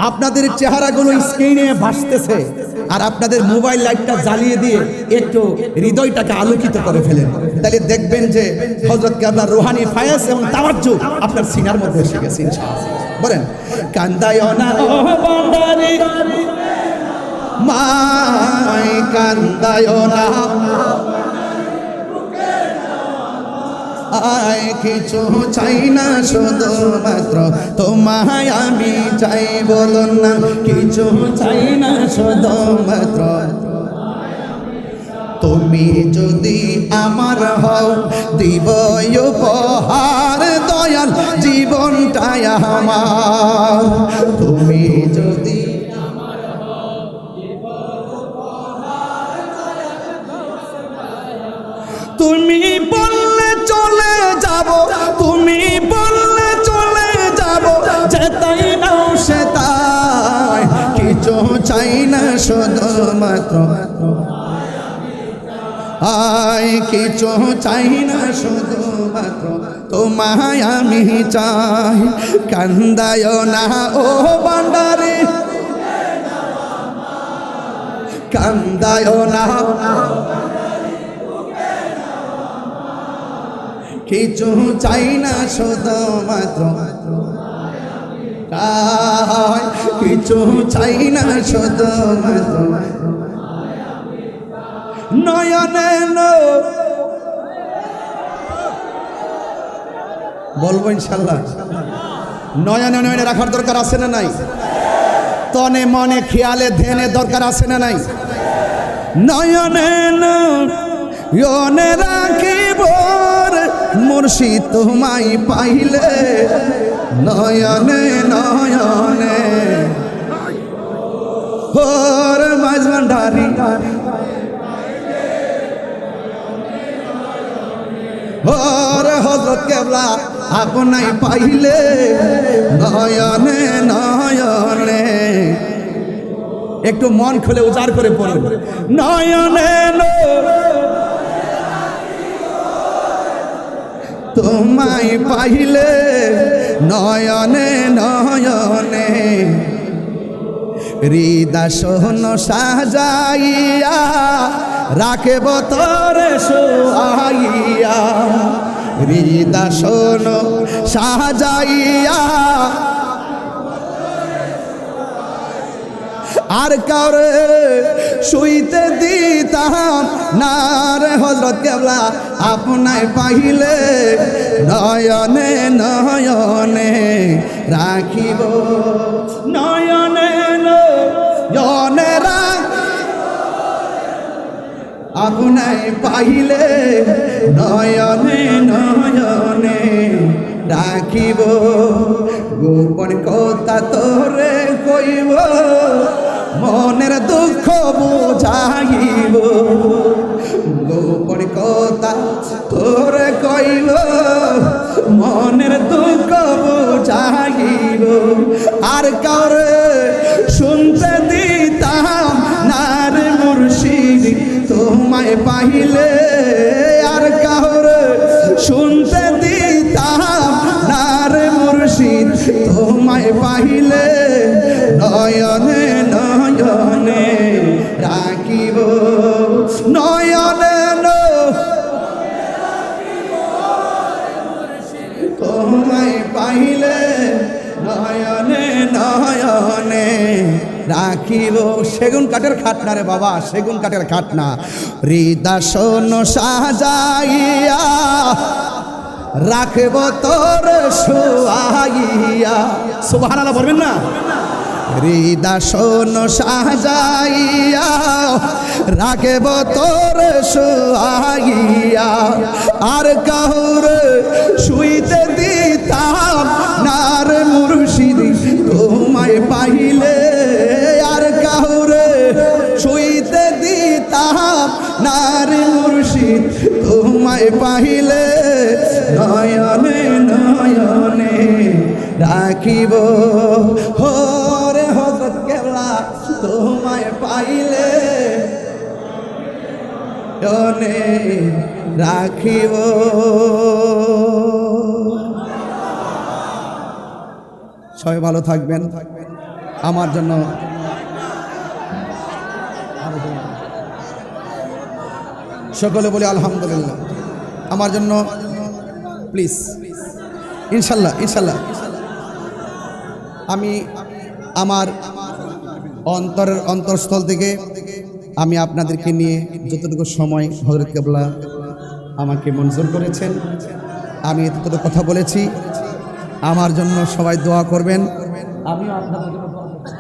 আপনাদের চেহারাগুলো স্ক্রিনে ভাসতেছে, আর আপনাদের মোবাইল লাইটটা জ্বালিয়ে দিয়ে একটু হৃদয়টাকে আলোকিত করে ফেলেন, তাহলে দেখবেন যে হযরত কেবলার রুহানি ফায়েজ এবং তাওয়াজ্জু আপনার সিনার মধ্যে এসে গেছে ইনশাআল্লাহ। বলেন, কান্দায়ও না ও ভান্ডারি, মাই কান্দায়ও না, আয় কিছু চাই না শুধুমাত্র তোমায় আমি চাই বলুন না, কিছু চাই না শুধুমাত্র, তুমি যদি আমার হও দিব উপহার দয়াল জীবনটাই আমার, তুমি যদি তুমি বললে চলে যাব, তুমি বললে চলে যাব, যেতাই নাও সে তাই, কিছু চাই না শুধুমাত্র, আয় কিছু চাই না শুধুমাত্র তোমায় আমি চাই, কান্দায়ও না ও ভান্ডারি, কান্দায়ও না, কিছু চাই না শুধুমাত্র, কিছু চাই না শুধুমাত্র, নয়নে বলবো ইনশাল্লাহ, নয়নে নয়নে রাখার দরকার আছে না নাই, তনে মনে খেয়ালে ধ্যানে দরকার আছে না নাই, নয়নে নয়নে রাখিব মুর্শিদ তোমায় পাইলে, নয়নে নয়নে হোর মাঝ ভান্ডারি, হোর হযরত কেবলা আপনাই পাইলে, নয়নে নয়নে, একটু মন খুলে উজাড় করে পড়ুন, নয়নে তোমায় পাইলে, নয়নে নয়নে, হৃদয় সোহন সাজাইয়া রাখব তোরে শোয়াইয়া, হৃদয় সোহন সাজাইয়া আর কাউরে শুইতে দিতাম না রে হযরত কেবলা, আপনায় পাইলে নয়নে নয়নে রাখিব, নয়নে নয়নে আপনায় পাইলে নয়নে নয়নে রাখিব, গোপন কথা তোরে কইব, মনের দুঃখ বুঝাইব, গোপন কথা তোরে কইব, মনের দুঃখ বুঝাইব, আর কাউরে শুনতে দিতাম না রে মুর্শিদ তোমায় পাইলে, আর কাউরে শুনতে দিতাম না রে মুর্শিদ তোমায় পাইলে, নয়নে নয়নে রাখিব, নয়নে তোমায় পাইলে নয়নে নয়নে রাখিব। সেগুন কাঠের খাটনা রে বাবা, সেগুন কাঠের খাটনা। হৃদয় সাজাইয়া রাখব তোর শুয়াইয়া, সুবহানাল্লাহ বলবেন না? হৃদয় সাজাইয়া রাখব তোর শুয়াইয়া, আর কাউরে শুইতে দিতাম না রে মুর্শিদ তোমায় পাইলে, আর কাউরে শুইতে দিতাম না রে মুর্শিদ তোমায় পাইলে, নয়নে নয়নে রাখিব। হরে হযরত কেবলা তোমায় পাইলে নয়নে রাখিব। সবাই ভালো থাকবেন। আমার জন্য সকলে বলি আলহামদুলিল্লাহ। আমার জন্য প্লিজ, ইনশাল্লাহ ইনশাল্লাহ। আমি আমার অন্তরস্থল থেকে আমি আপনাদেরকে নিয়ে যতটুকু সময় হযরত কেবলা আমাকে মঞ্জুর করেছেন, আমি এতটুকু কথা বলেছি। আমার জন্য সবাই দোয়া করবেন। আমিও আপনাদের জন্য দোয়া করছি।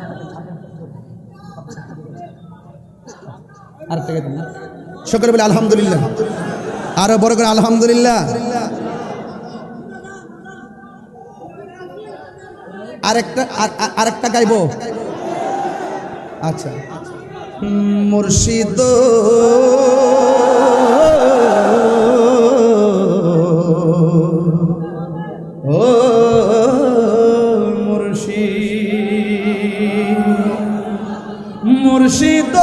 আর থেকে দিন সকলে বলে আলহামদুলিল্লাহ, আরো বড় করে আলহামদুলিল্লাহ। আরেকটা গাইবো। আচ্ছা, মুর্শিদ ও মুর্শিদ, মুর্শিদ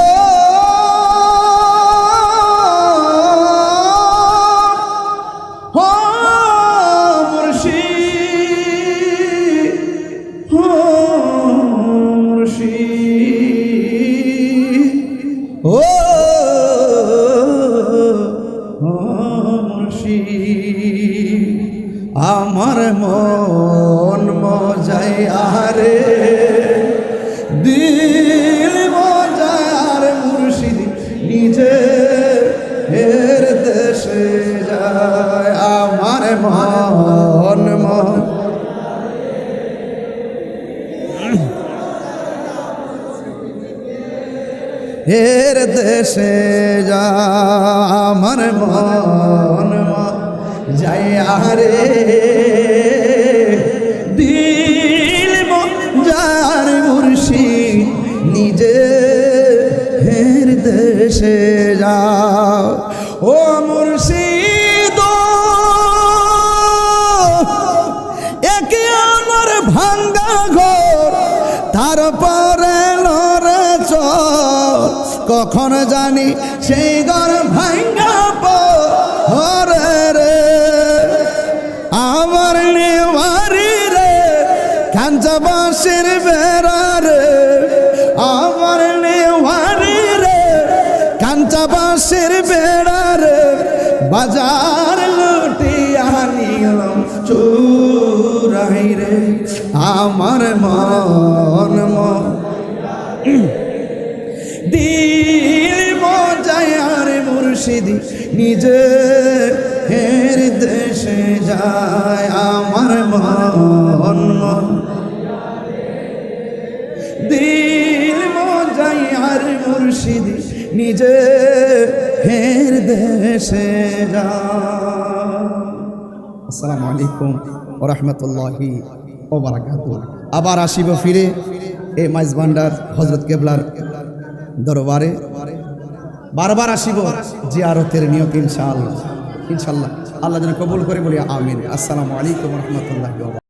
আমার মন মজায় আরে দিল মজায় আর মুর্শিদ নিজে এর দেশে যায়। আমার মন এর দেশে যায়, আমার মন যাই আরে দিল যার মুর্শিদ নিজে হের দেশে যাও। ও মুর্শিদ একে আমার ভাঙ্গা ঘর, তারপরে লড়ে চল, কখন জানি সেই ঘর ভাঙ্গা পরে রে। আমার নেওয়ারি রে কাঞ্চা বাঁশের বেড়া রে, আমার নেওয়ারি রে কাঞ্চা বাঁশের বেড়া রে, বাজার লুটিয়া নিলাম চুরাই রে। আমার মন দিল মজায় আর মুর্শিদ নিজে হের দেশে যায় আমার মন মন দিল মজাই আর মুর্শিদ নিজে হের দেশে যায়। আসসালামু আলাইকুম ওয়া রাহমাতুল্লাহি ওয়া বারাকাতুহু। আবার আসিব ফিরে এই মাইজ ভান্ডার হযরত কেবলার দরবারে, বারবার আসিব জিয়ারতের নিয়ত ইনশাআল্লাহ। ইনশাআল্লাহ আল্লাহ যেন কবুল করে বলি আমিন। আসসালামু আলাইকুম ওয়া রাহমাতুল্লাহি ওয়া বারাকাতুহু।